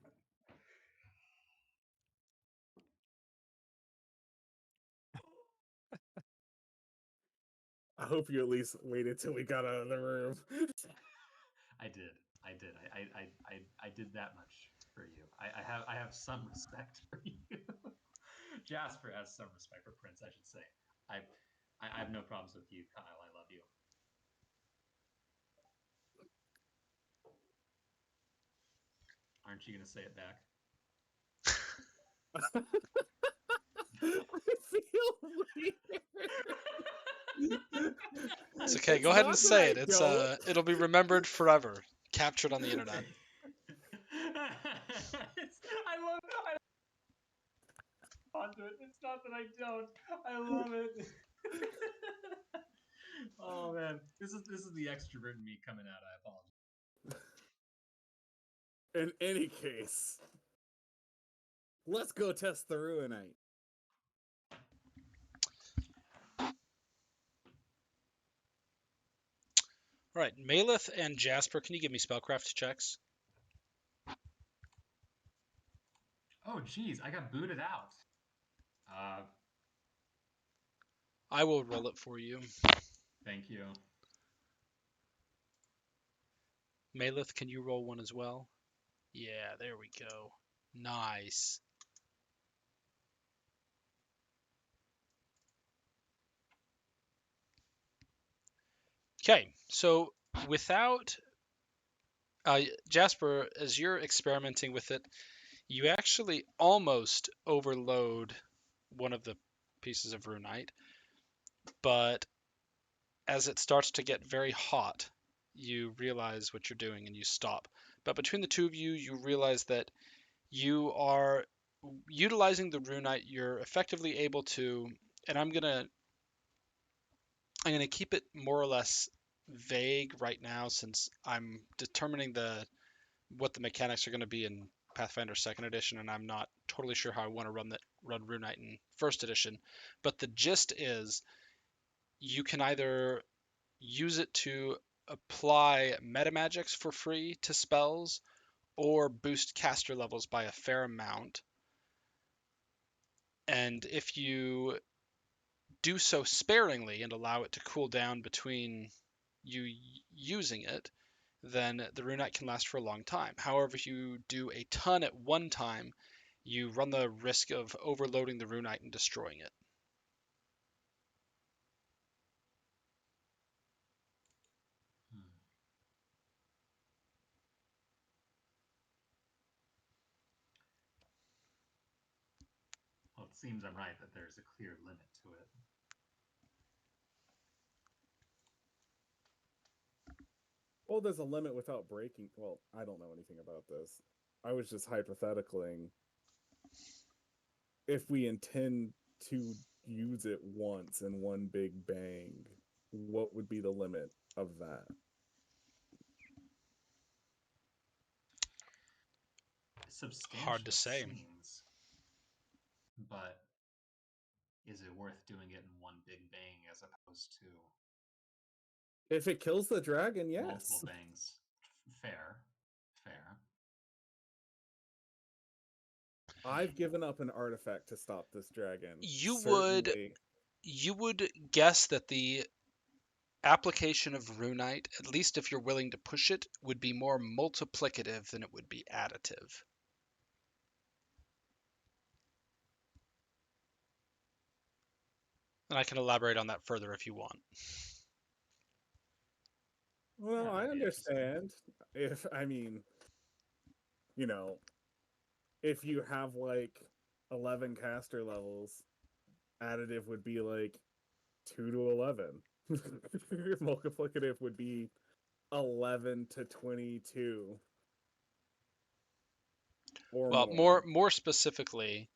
I hope you at least waited till we got out of the room. I did. I did that much for you. I have some respect for you. Jasper has some respect for Prince, I should say. I have no problems with you, Kyle. I love you. Aren't you gonna say it back? I feel weird. It's okay. It's Go ahead and not that say I it. It's don't. it'll be remembered forever, captured on the internet. I love it. Onto it. It's not that I don't. I love it. Oh man, this is the extrovert in me coming out. I apologize. In any case, let's go test the Ruinite. All right, Maleth and Jasper, can you give me spellcraft checks? Oh geez, I got booted out. I will roll it for you. Thank you. Maleth, can you roll one as well? Yeah, there we go. Nice. Okay, so without Jasper, as you're experimenting with it, you actually almost overload one of the pieces of Runite, but as it starts to get very hot, you realize what you're doing and you stop. But between the two of you, you realize that you are utilizing the Runite. You're effectively able to, and I'm gonna keep it more or less vague right now since I'm determining what the mechanics are going to be in Pathfinder Second Edition, and I'm not totally sure how I want to run Runite in First Edition. But the gist is, you can either use it to apply metamagics for free to spells, or boost caster levels by a fair amount. And if you do so sparingly and allow it to cool down between you using it, then the Runite can last for a long time. However, if you do a ton at one time, you run the risk of overloading the Runite and destroying it. Well, it seems I'm right that there's a clear limit to it. Well, there's a limit without breaking. Well, I don't know anything about this. I was just hypothetically, if we intend to use it once in one big bang, what would be the limit of that? Substantial, Hard to say. Seems, but is it worth doing it in one big bang as opposed to If it kills the dragon, yes. multiple bangs? Fair. I've given up an artifact to stop this dragon. You Certainly. would guess that application of Runite, at least if you're willing to push it, would be more multiplicative than it would be additive. And I can elaborate on that further if you want. Well, Yeah, I that'd be interesting. understand. If I mean, you know, if you have like 11 caster levels, additive would be like 2 to 11. Multiplicative would be 11 to 22 or Well, more. more specifically,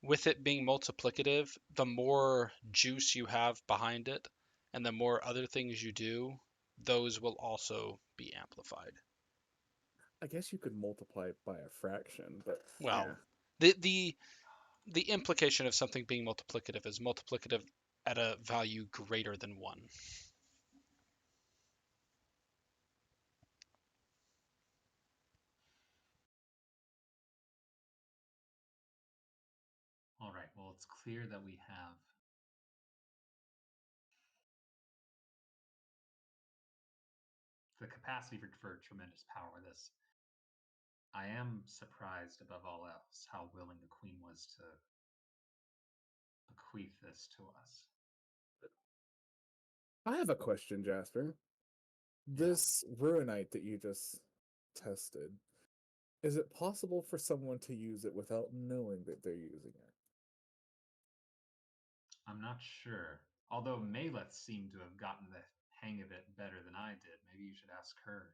with it being multiplicative, the more juice you have behind it and the more other things you do, those will also be amplified. I guess you could multiply it by a fraction, but Well, yeah. the implication of something being multiplicative is multiplicative at a value greater than 1. All right. Well, it's clear that we have the capacity for tremendous power with this. I am surprised above all else how willing the queen was to bequeath this to us. I have a question, Jasper. Yeah. This Ruinite that you just tested, is it possible for someone to use it without knowing that they're using it? I'm not sure. Although Maleth seemed to have gotten the hang of it better than I did. Maybe you should ask her.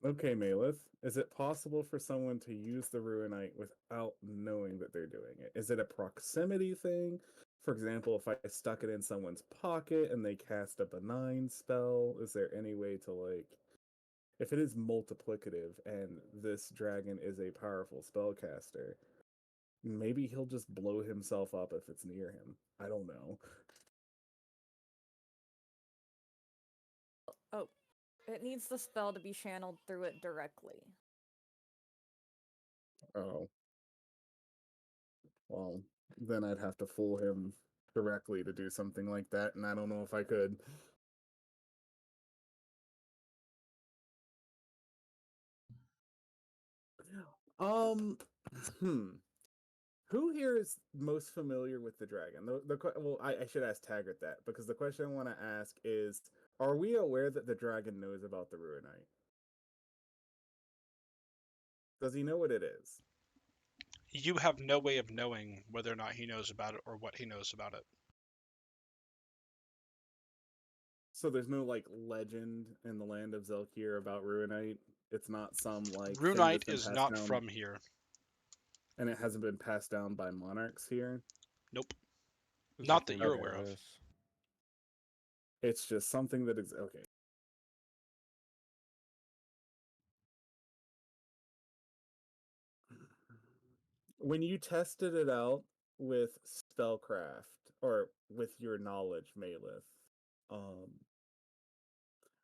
Okay, Malith, is it possible for someone to use the Ruinite without knowing that they're doing it? Is it a proximity thing? For example, if I stuck it in someone's pocket and they cast a benign spell, is there any way to, like, if it is multiplicative and this dragon is a powerful spellcaster, maybe he'll just blow himself up if it's near him. I don't know. Oh, it needs the spell to be channeled through it directly. Oh. Well, then I'd have to fool him directly to do something like that, and I don't know if I could. Um, hmm. Who here is most familiar with the dragon? Well, I should ask Taggart that because the question I want to ask is: are we aware that the dragon knows about the Ruinite? Does he know what it is? You have no way of knowing whether or not he knows about it or what he knows about it. So there's no like legend in the land of Zelkir about Ruinite. It's not some like thing that's Runite been is passed not down, from here. and it hasn't been passed down by monarchs here. Nope. There's Not that nothing you're Okay. aware of. nefarious. It's just something that is okay. When you tested it out with spellcraft or with your knowledge, Malith, um,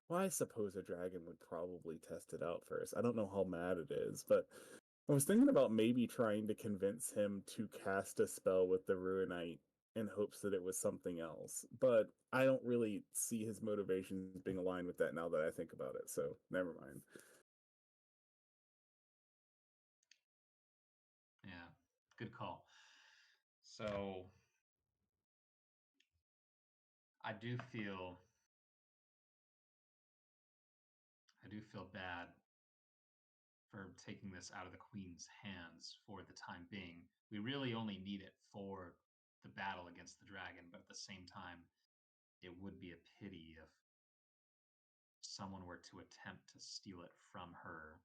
well, I suppose a dragon would probably test it out first. I don't know how mad it is, but I was thinking about maybe trying to convince him to cast a spell with the Ruinite in hopes that it was something else. But I don't really see his motivations being aligned with that now that I think about it, so never mind. Yeah, good call. So I do feel bad for taking this out of the queen's hands for the time being. We really only need it for the battle against the dragon, but at the same time, it would be a pity if someone were to attempt to steal it from her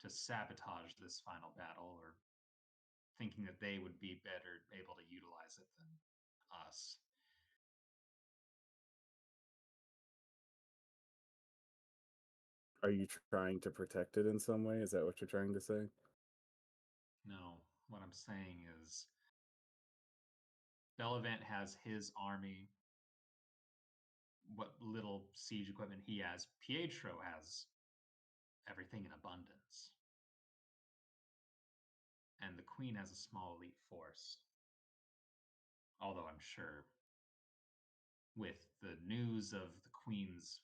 to sabotage this final battle, or thinking that they would be better able to utilize it than us. Are you trying to protect it in some way? Is that what you're trying to say? No, what I'm saying is Bellevant has his army, what little siege equipment he has. Pietro has everything in abundance. And the Queen has a small elite force. Although I'm sure with the news of the queen's,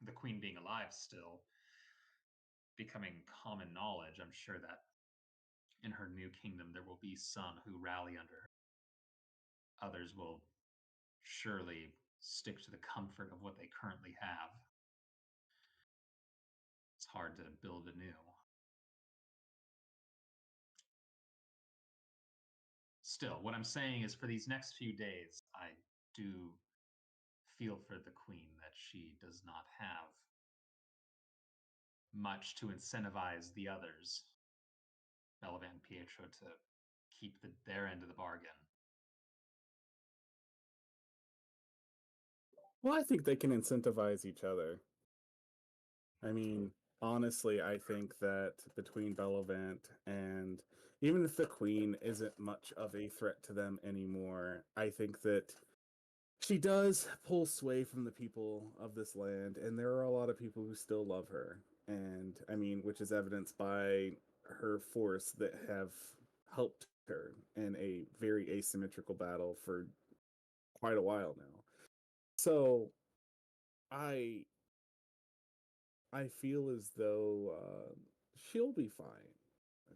the queen being alive still becoming common knowledge, I'm sure that in her new kingdom there will be some who rally under her. Others will surely stick to the comfort of what they currently have. It's hard to build anew. Still, what I'm saying is for these next few days, I do feel for the queen that she does not have much to incentivize the others, Bellevant and Pietro, to keep their end of the bargain. Well, I think they can incentivize each other. I mean, honestly, I think that between Bellevant and even if the Queen isn't much of a threat to them anymore, I think that she does pull sway from the people of this land, and there are a lot of people who still love her. And I mean, which is evidenced by her force that have helped her in a very asymmetrical battle for quite a while now. So I I feel as though she'll be fine.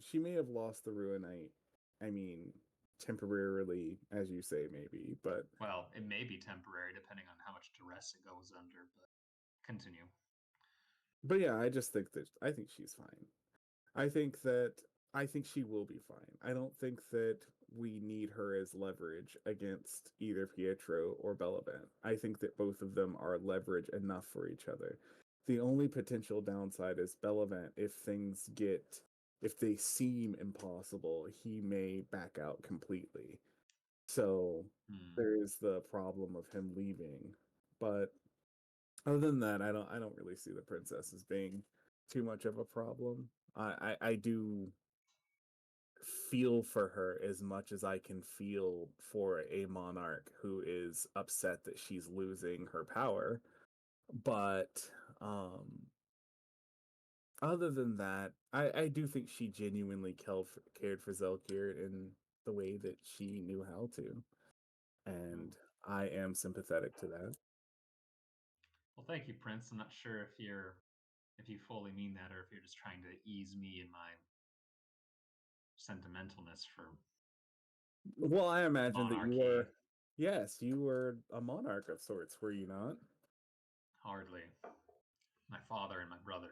She may have lost the Ruinite. I mean, temporarily, as you say, maybe, but Well, it may be temporary depending on how much duress it goes under, but continue. yeah, I think she's fine. I think she will be fine. I don't think that we need her as leverage against either Pietro or Bellevant. I think that both of them are leverage enough for each other. The only potential downside is Bellevant, if they seem impossible, he may back out completely. So there is the problem of him leaving. But other than that, I don't really see the princess as being too much of a problem. I do feel for her as much as I can feel for a monarch who is upset that she's losing her power. But other than that, I do think she genuinely cared for Zelkir in the way that she knew how to. And I am sympathetic to that. Well, thank you, Prince. I'm not sure if you fully mean that or if you're just trying to ease me in my sentimentalness for Well, I imagine that you monarchy. were, yes, you were a monarch of sorts, were you not? Hardly. My father and my brother.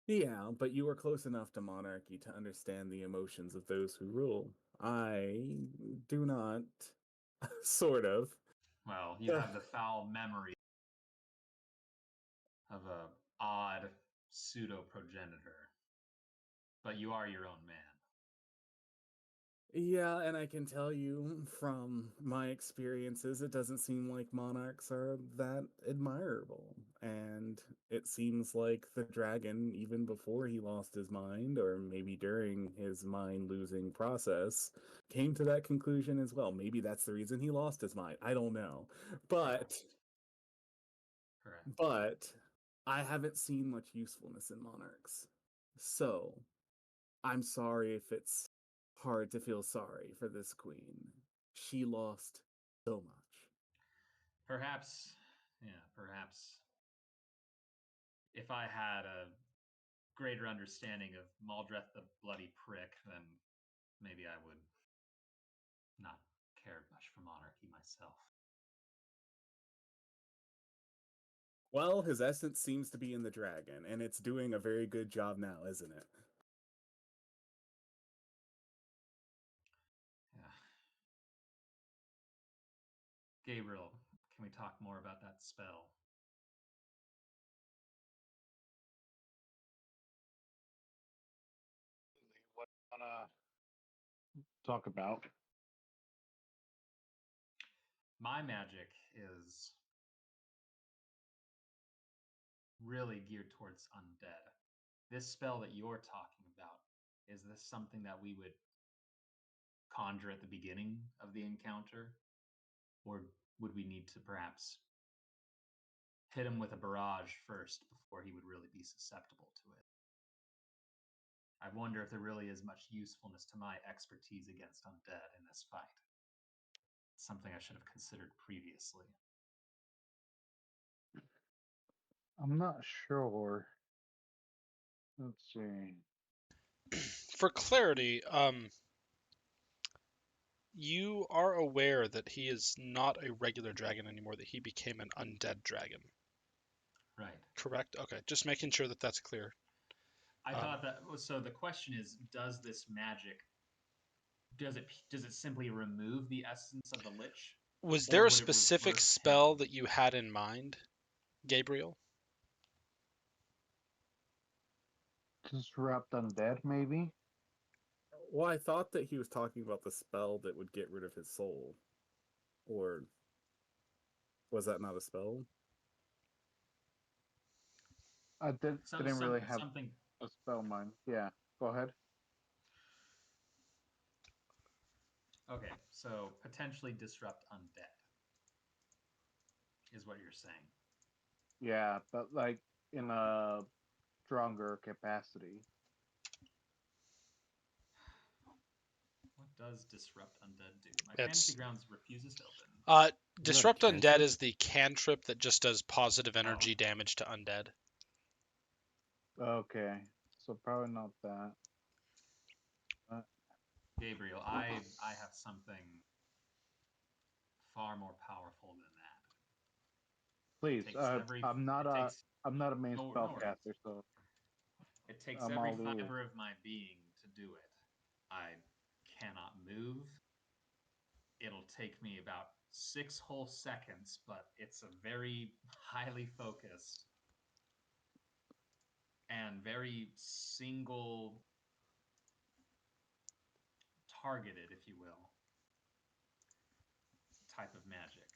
Yeah, but you were close enough to monarchy to understand the emotions of those who rule. I do not, sort of. Well, you have the foul memory of a odd pseudo progenitor, but you are your own man. Yeah, and I can tell you from my experiences, it doesn't seem like monarchs are that admirable. And it seems like the dragon, even before he lost his mind, or maybe during his mind losing process, came to that conclusion as well. Maybe that's the reason he lost his mind. I don't know. But Correct. but I haven't seen much usefulness in monarchs. So I'm sorry if it's hard to feel sorry for this queen. She lost so much. Perhaps, yeah, perhaps if I had a greater understanding of Maldreth the Bloody Prick, then maybe I would not care much for monarchy myself. Well, his essence seems to be in the dragon, and it's doing a very good job now, isn't it? Yeah. Gabriel, can we talk more about that spell? What do you wanna talk about? My magic is really geared towards undead. This spell that you're talking about, is this something that we would conjure at the beginning of the encounter? Or would we need to perhaps hit him with a barrage first before he would really be susceptible to it? I wonder if there really is much usefulness to my expertise against undead in this fight. something I should have considered previously. I'm not sure. Let's see. For clarity, you are aware that he is not a regular dragon anymore, that he became an undead dragon, Right. correct? Okay, just making sure that that's clear. I thought that so. The question is, does this magic does it simply remove the essence of the lich? Was Or there a would it specific reverse spell him? that you had in mind, Gabriel? Disrupt undead, maybe? Well, I thought that he was talking about the spell that would get rid of his soul. Or was that not a spell? I didn't really have Something. a spell in mind. Yeah, go ahead. Okay, so potentially disrupt undead is what you're saying. Yeah, but like in a stronger capacity. What does disrupt undead do? My It's fantasy grounds refuses to open. Disrupt Undead cantrip? is the cantrip that just does positive energy Oh. damage to undead. Okay, so probably not that. Gabriel, I have something far more powerful than that. Please, I'm not a main no worries. spellcaster, so It takes I'm every all ears. fiber of my being to do it. I cannot move. It'll take me about 6 whole seconds, but it's a very highly focused and very single targeted, if you will, type of magic.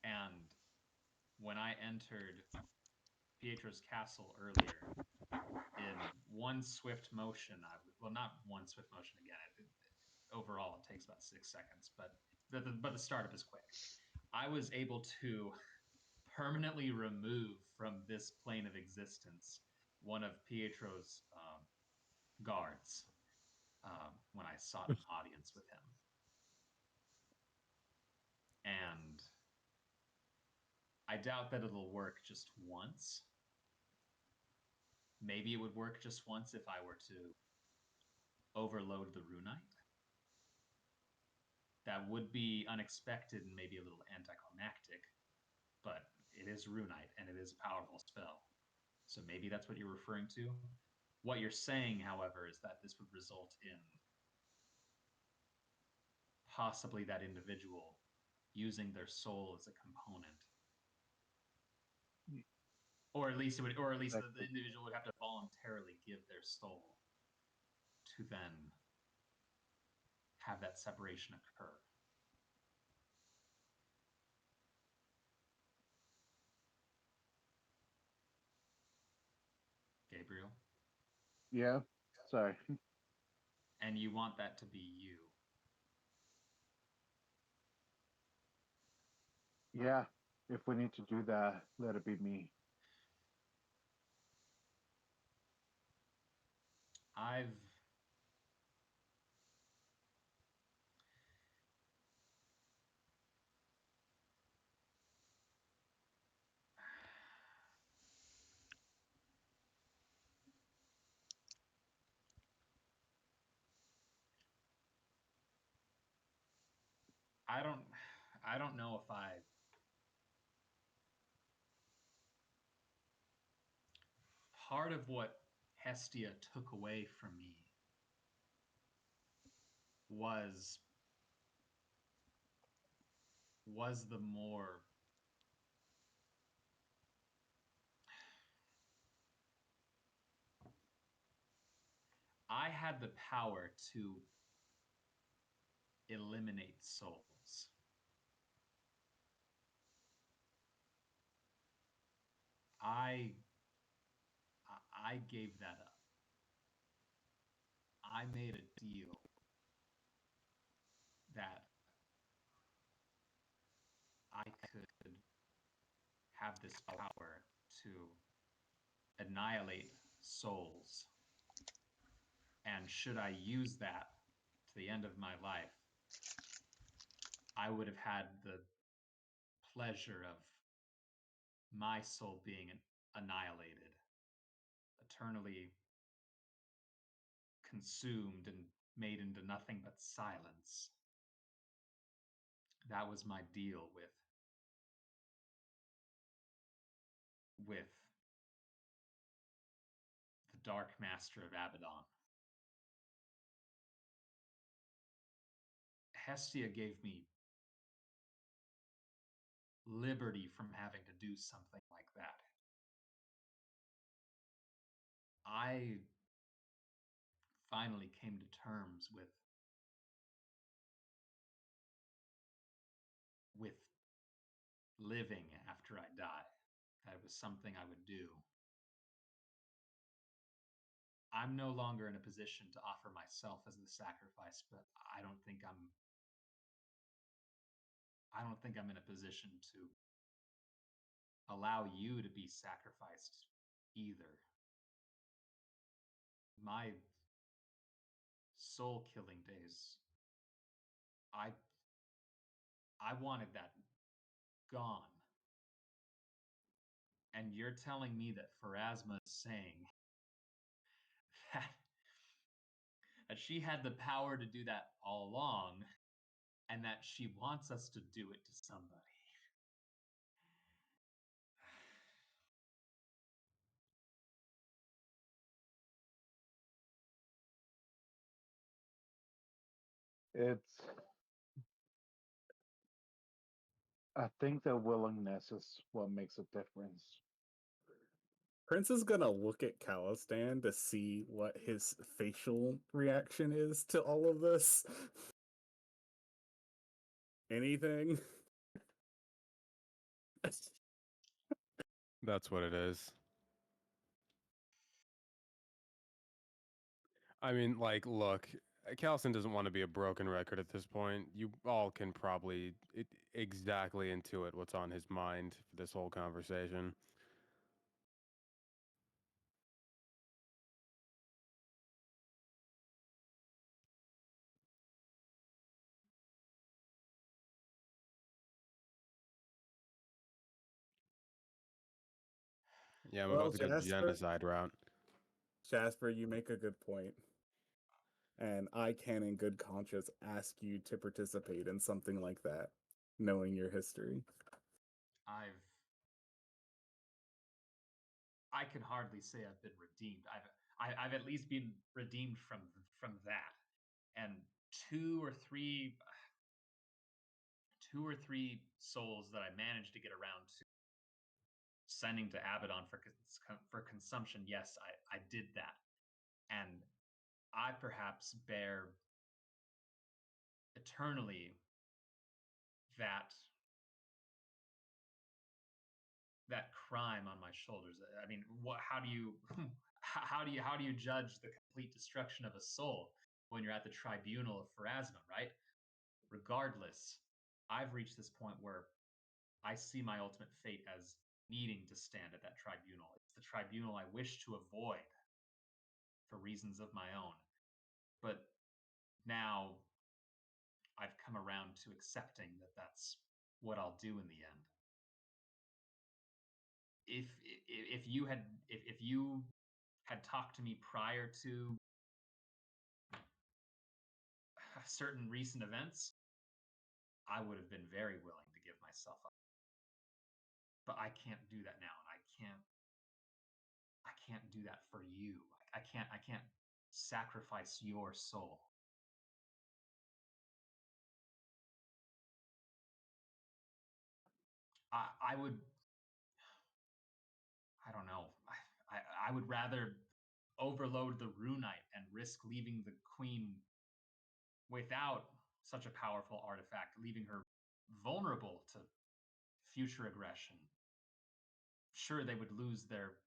And when I entered Pietro's castle earlier, in one swift motion, well, not one swift motion again. Overall, it takes about 6 seconds, but the startup is quick. I was able to permanently remove from this plane of existence one of Pietro's guards when I sought an audience with him. And I doubt that it'll work just once. Maybe it would work just once if I were to overload the runite. That would be unexpected and maybe a little anticlimactic, but it is runite and it is a powerful spell. So maybe that's what you're referring to. What you're saying, however, is that this would result in possibly that individual using their soul as a component. Or at least the individual would have to voluntarily give their soul to then have that separation occur. Gabriel? Yeah, sorry. And you want that to be you. Yeah, if we need to do that, let it be me. I've I don't know if part of what Hestia took away from me was the more I had the power to eliminate souls. I gave that up. I made a deal that I could have this power to annihilate souls. And should I use that to the end of my life, I would have had the pleasure of my soul being annihilated, eternally consumed and made into nothing but silence. That was my deal with the Dark Master of Abaddon. Hestia gave me liberty from having to do something like that. I finally came to terms with living after I die. That it was something I would do. I'm no longer in a position to offer myself as the sacrifice, but I don't think I'm in a position to allow you to be sacrificed either. My soul killing days, I wanted that gone. And you're telling me that Pharasma is saying that she had the power to do that all along, and that she wants us to do it to somebody. It's. I think the willingness is what makes a difference. Prince is gonna look at Calistan to see what his facial reaction is to all of this. Anything? That's what it is. I mean, like, look, Calson doesn't want to be a broken record at this point. You all can probably exactly intuit what's on his mind for this whole conversation. Yeah, I'm Well, about to go genocide route. Jasper, you make a good point. And I can, in good conscience, ask you to participate in something like that, knowing your history. I can hardly say I've been redeemed. I've at least been redeemed from that. And two or three souls that I managed to get around to sending to Abaddon for consumption. Yes, I did that, and I perhaps bear eternally that crime on my shoulders. I mean, how do you judge the complete destruction of a soul when you're at the tribunal of Pharasma, right? Regardless, I've reached this point where I see my ultimate fate as needing to stand at that tribunal. It's the tribunal I wish to avoid for reasons of my own. But now I've come around to accepting that that's what I'll do in the end. If you had talked to me prior to certain recent events, I would have been very willing to give myself up. But I can't do that now, and I can't do that for you. I can't sacrifice your soul. I would, I don't know. I would rather overload the Runite and risk leaving the queen without such a powerful artifact, leaving her vulnerable to future aggression. Sure, they would lose their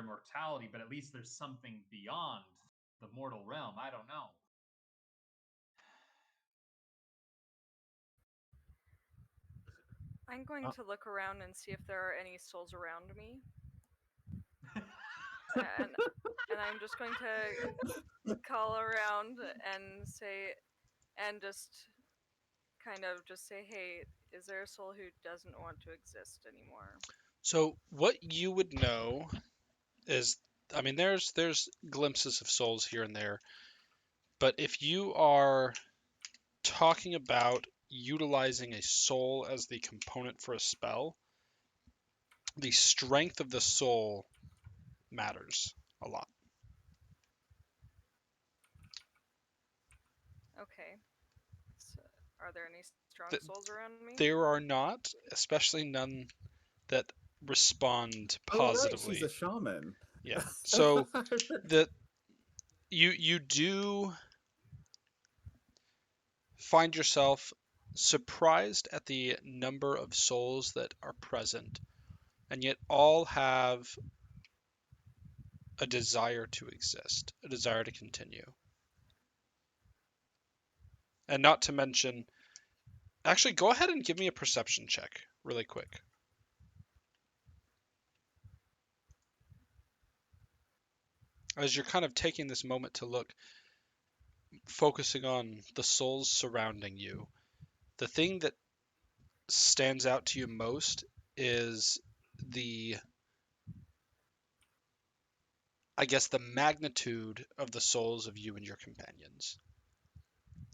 mortality, but at least there's something beyond the mortal realm. I don't know. I'm going to look around and see if there are any souls around me. and I'm just going to call around and say, and just kind of just say, hey, is there a soul who doesn't want to exist anymore? So what you would know is, I mean, there's glimpses of souls here and there, but if you are talking about utilizing a soul as the component for a spell, the strength of the soul matters a lot. Okay. So, are there any strong Th- souls around me? There are not, especially none that respond Oh right, she's positively. a shaman. Yeah. So the you do find yourself surprised at the number of souls that are present, and yet all have a desire to exist, a desire to continue. And not to mention, actually, go ahead and give me a perception check really quick. As you're kind of taking this moment to look, focusing on the souls surrounding you, the thing that stands out to you most is the, I guess, the magnitude of the souls of you and your companions.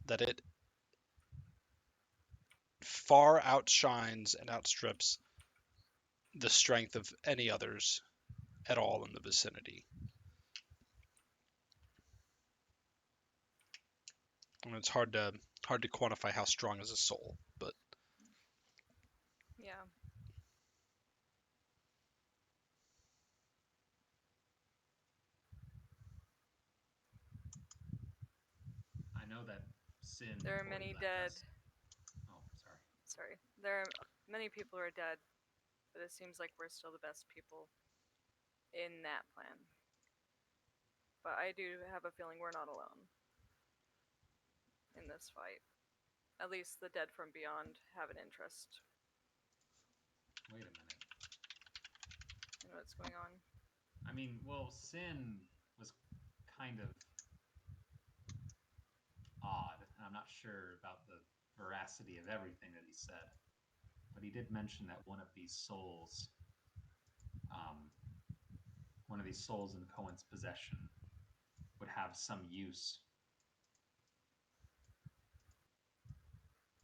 That it far outshines and outstrips the strength of any others at all in the vicinity. I mean, it's hard to quantify how strong is a soul, but Yeah. I know that Sin. There are before he many left dead. us- Oh, sorry. Sorry. There are many people who are dead, but it seems like we're still the best people in that plan. But I do have a feeling we're not alone in this fight. At least the dead from beyond have an interest Wait a minute. in what's going on. I mean, well, Sin was kind of odd, and I'm not sure about the veracity of everything that he said. But he did mention that one of these souls in Cohen's possession would have some use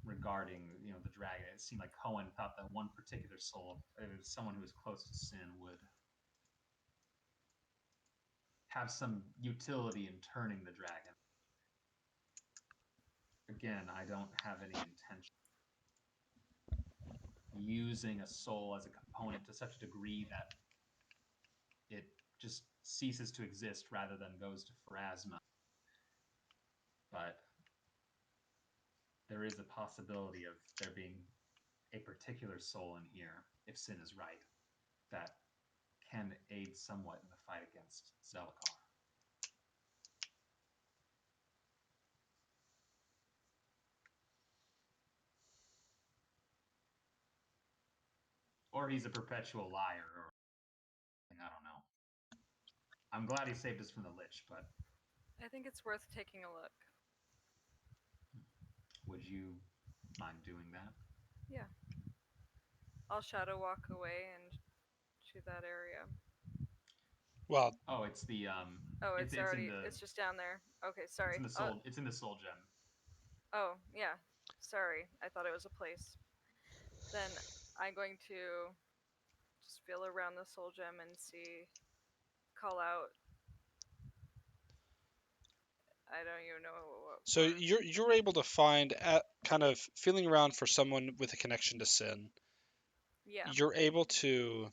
regarding, the dragon. It seemed like Cohen thought that one particular soul, it was someone who was close to Sin, would have some utility in turning the dragon. Again, I don't have any intention using a soul as a component to such a degree that it just ceases to exist rather than goes to Pharasma. But there is a possibility of there being a particular soul in here, if Sin is right, that can aid somewhat in the fight against Zelkar. Or he's a perpetual liar, or I don't know. I'm glad he saved us from the Lich, but I think it's worth taking a look. would you mind doing that? Yeah. I'll shadow walk away and to that area. well, Oh, it's the Oh, it's already. in the, It's just down there. Okay, sorry. it's in the soul gem. Oh, yeah. Sorry. I thought it was a place. Then I'm going to just feel around the soul gem and see. Call out. I don't even know what. so you're able to find, at kind of feeling around for someone with a connection to Sin. Yeah. You're able to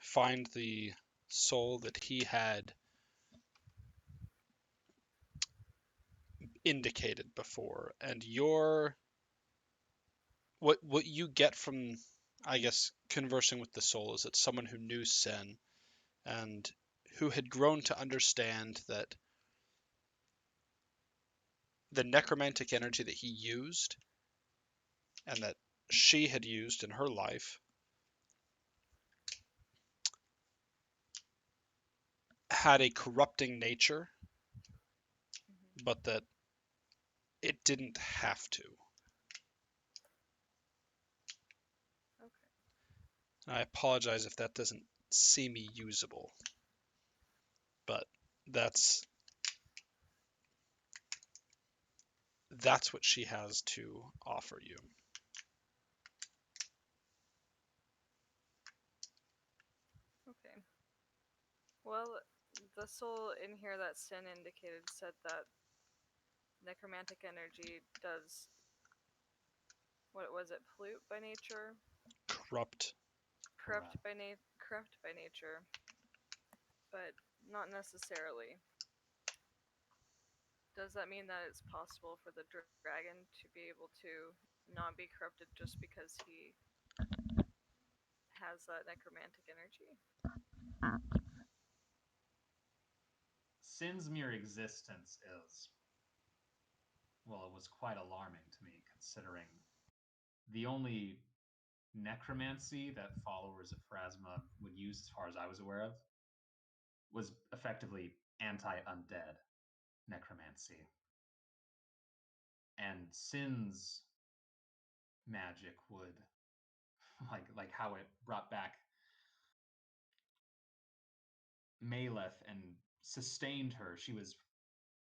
find the soul that he had indicated before, and what you get from, I guess, conversing with the soul is it's someone who knew Sin and who had grown to understand that the necromantic energy that he used and that she had used in her life had a corrupting nature, Mhm. but that it didn't have to. Okay. I apologize if that doesn't seem usable, but that's what she has to offer you. Okay. Well, the soul in here that Sin indicated said that necromantic energy does, what was it, pollute by nature, Corrupt. corrupt by nature, but not necessarily. Does that mean that it's possible for the dragon to be able to not be corrupted just because he has that necromantic energy? Sin's mere existence is, well, it was quite alarming to me, considering the only necromancy that followers of Phrasma would use, as far as I was aware of, was effectively anti-undead necromancy. And Sin's magic would, like how it brought back Maleth and sustained her. She was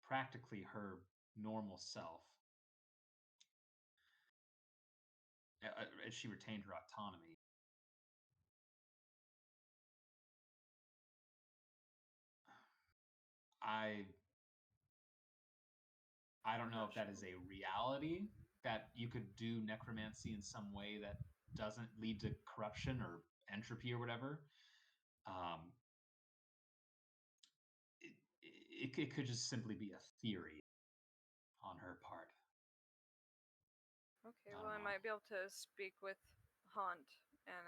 practically her normal self. As she retained her autonomy. I don't know if that is a reality, that you could do necromancy in some way that doesn't lead to corruption or entropy or whatever. It could just simply be a theory on her part. Okay, I well, I don't know. might be able to speak with Haunt and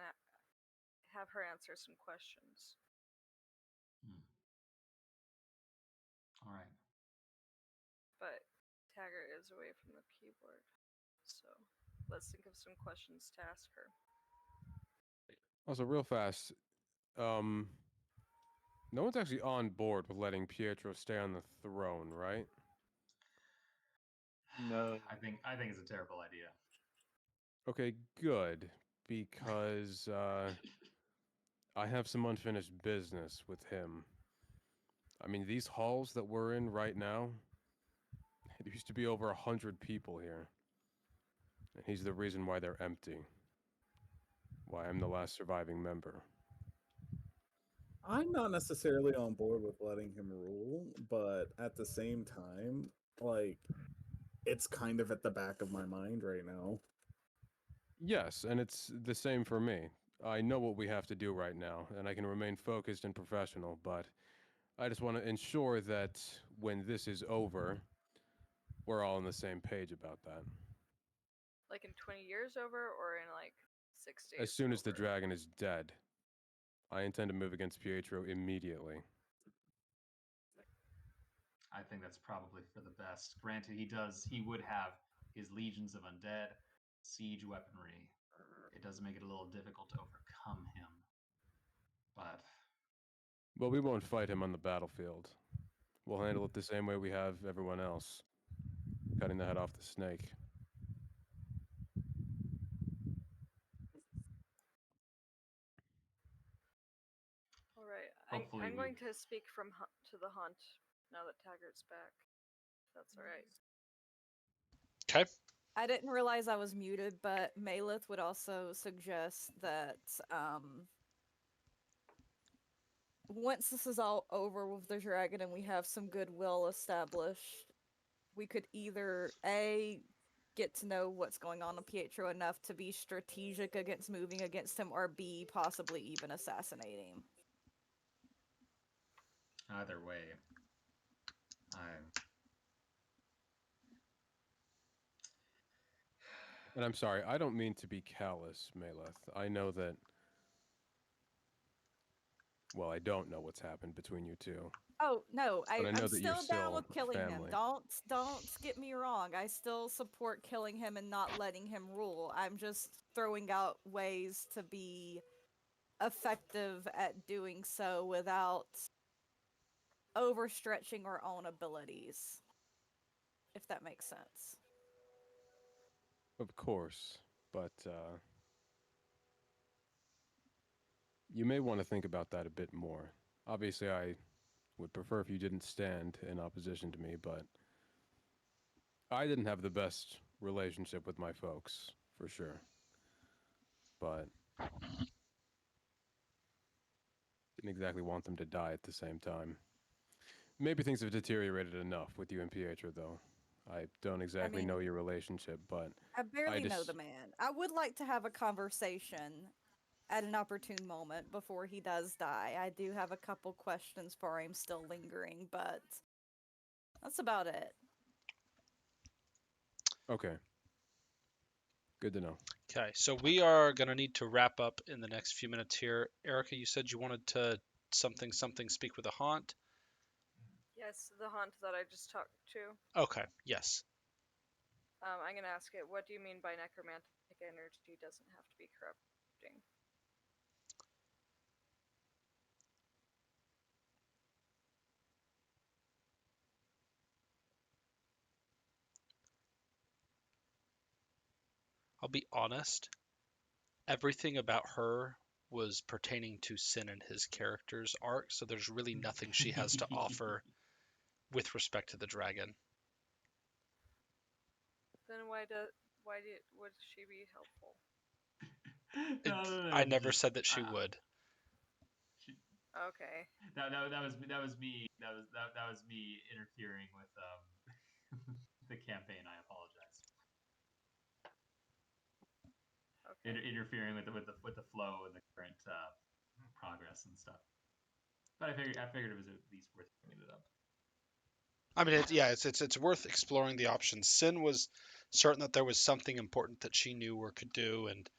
have her answer some questions. All right. But Taggart is away from the keyboard, so let's think of some questions to ask her. Also, real fast, no one's actually on board with letting Pietro stay on the throne, right? No. I think it's a terrible idea. Okay, good, because I have some unfinished business with him. I mean, these halls that we're in right now, there used to be over 100 people here. And he's the reason why they're empty. Why I'm the last surviving member. I'm not necessarily on board with letting him rule, but at the same time, like, it's kind of at the back of my mind right now. Yes, and it's the same for me. I know what we have to do right now, and I can remain focused and professional, but I just want to ensure that when this is over, we're all on the same page about that. Like in 20 years over, or in like 6 days? As soon as the over? dragon is dead, I intend to move against Pietro immediately. I think that's probably for the best. Granted, he would have his legions of undead, siege weaponry. It does make it a little difficult to overcome him. But Well, we won't fight him on the battlefield. We'll handle it the same way we have everyone else, cutting the head off the snake. All right, hopefully I'm going to speak to the Haunt now that Taggart's back. If that's all right. Okay. I didn't realize I was muted, but Maleth would also suggest that once this is all over with the dragon and we have some goodwill established, we could either A, get to know what's going on with Pietro enough to be strategic against moving against him, or B, possibly even assassinate him. either way, And I'm sorry, I don't mean to be callous, Maleth. I know that. Well, I don't know what's happened between you two. Oh no, But I know I'm that you're still down with still killing him. family. Don't get me wrong. I still support killing him and not letting him rule. I'm just throwing out ways to be effective at doing so without overstretching our own abilities. If that makes sense. Of course, but you may want to think about that a bit more. Obviously, I would prefer if you didn't stand in opposition to me, but I didn't have the best relationship with my folks, for sure. But didn't exactly want them to die at the same time. Maybe things have deteriorated enough with you and Pietro, though. I don't exactly know mean, your relationship, but I barely know the just man. I would like to have a conversation at an opportune moment before he does die. I do have a couple questions for him still lingering, but that's about it. okay. Good to know. Okay, so we are gonna need to wrap up in the next few minutes here. Erica, you said you wanted to something speak with a haunt. Yes, the haunt that I just talked to. Okay, yes. I'm gonna ask it. What do you mean by necromantic energy doesn't have to be corrupting? I'll be honest. Everything about her was pertaining to Sin and his character's arc, so there's really nothing she has to offer with respect to the dragon. Then would she be helpful? I never said that she would. Okay. That was me. That was me interfering with the campaign. I apologize. Okay. Interfering with the flow and the current progress and stuff. But I figured it was at least worth bringing it up. I mean, it's worth exploring the options. Sin was certain that there was something important that she knew or could do, and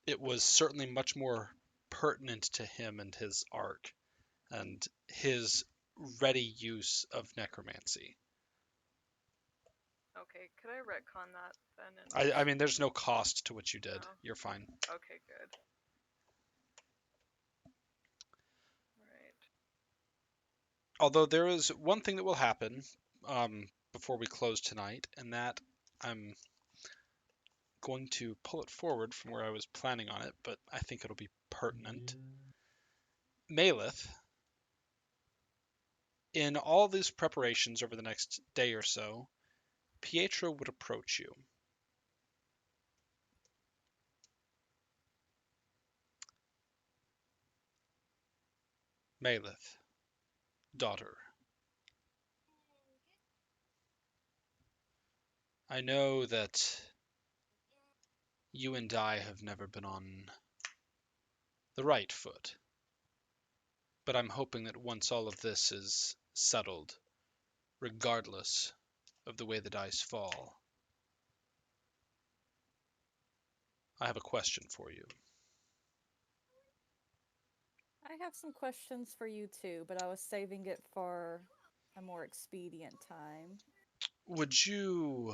it was certainly much more pertinent to him and his arc and his ready use of necromancy. Okay, could I retcon that then? I mean, there's no cost to what you did. Oh. You're fine. Okay, good. Alright. Although there is one thing that will happen before we close tonight, and that I'm going to pull it forward from where I was planning on it, but I think it'll be pertinent. Malith, in all these preparations over the next day or so, Pietro would approach you. Malith, daughter, I know that you and I have never been on the right foot, but I'm hoping that once all of this is settled, regardless of the way the dice fall, I have a question for you. I have some questions for you too, but I was saving it for a more expedient time. Would you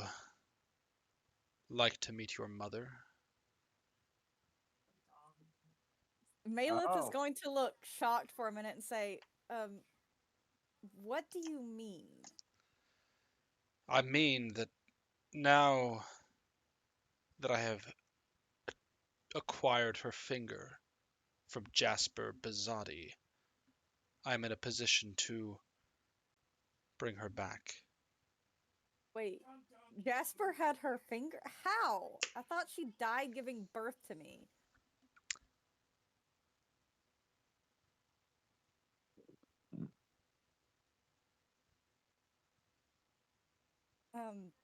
like to meet your mother? Malith is Oh. going to look shocked for a minute and say, what do you mean? I mean that now that I have acquired her finger from Jasper Bizzotti, I'm in a position to bring her back. Wait, Jasper had her finger? How? I thought she died giving birth to me.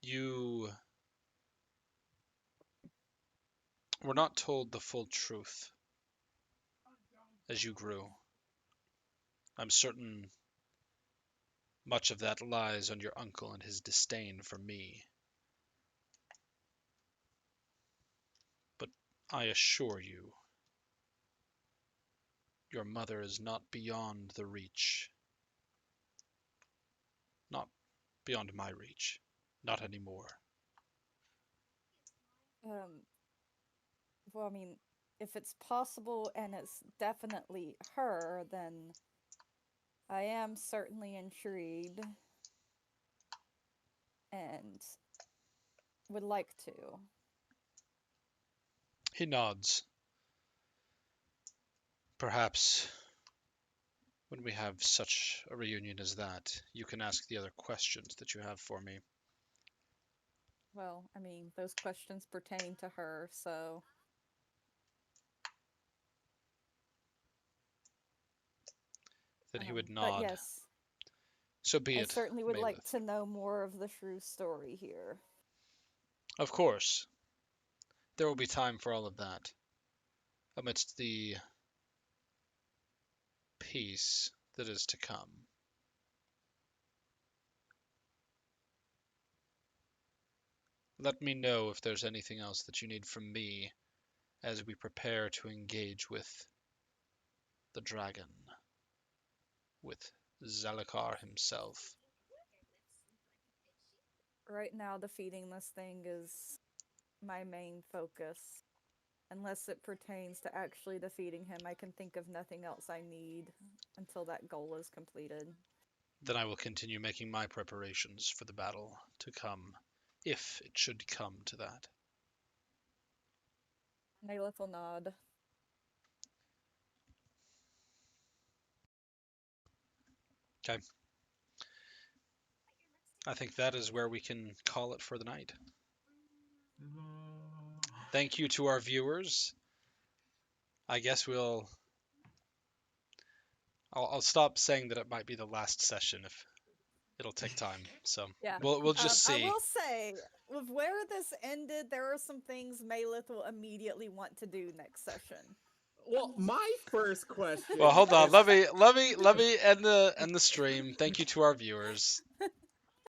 You were not told the full truth as you grew. I'm certain much of that lies on your uncle and his disdain for me. But I assure you, your mother is not beyond the reach. Not beyond my reach. Not anymore. Well, I mean, if it's possible and it's definitely her, then I am certainly intrigued. And would like to. He nods. Perhaps when we have such a reunion as that, you can ask the other questions that you have for me. Well, I mean, those questions pertain to her, so. Then he would But nod. yes, So be I it, certainly would like Maleth. to know more of the true story here. Of course. There will be time for all of that. Amidst the peace that is to come. Let me know if there's anything else that you need from me as we prepare to engage with the dragon, with Zalakar himself. Right now, defeating this thing is my main focus. Unless it pertains to actually defeating him, I can think of nothing else I need until that goal is completed. Then I will continue making my preparations for the battle to come, if it should come to that. Maleth will nod. Okay. I think that is where we can call it for the night. Thank you to our viewers. I guess I'll stop saying that it might be the last session if it'll take time. So Yeah. we'll just see. I will say, with where this ended, there are some things Maleth will immediately want to do next session. Well, my first question. Well, hold on. is- Let me end the stream. Thank you to our viewers.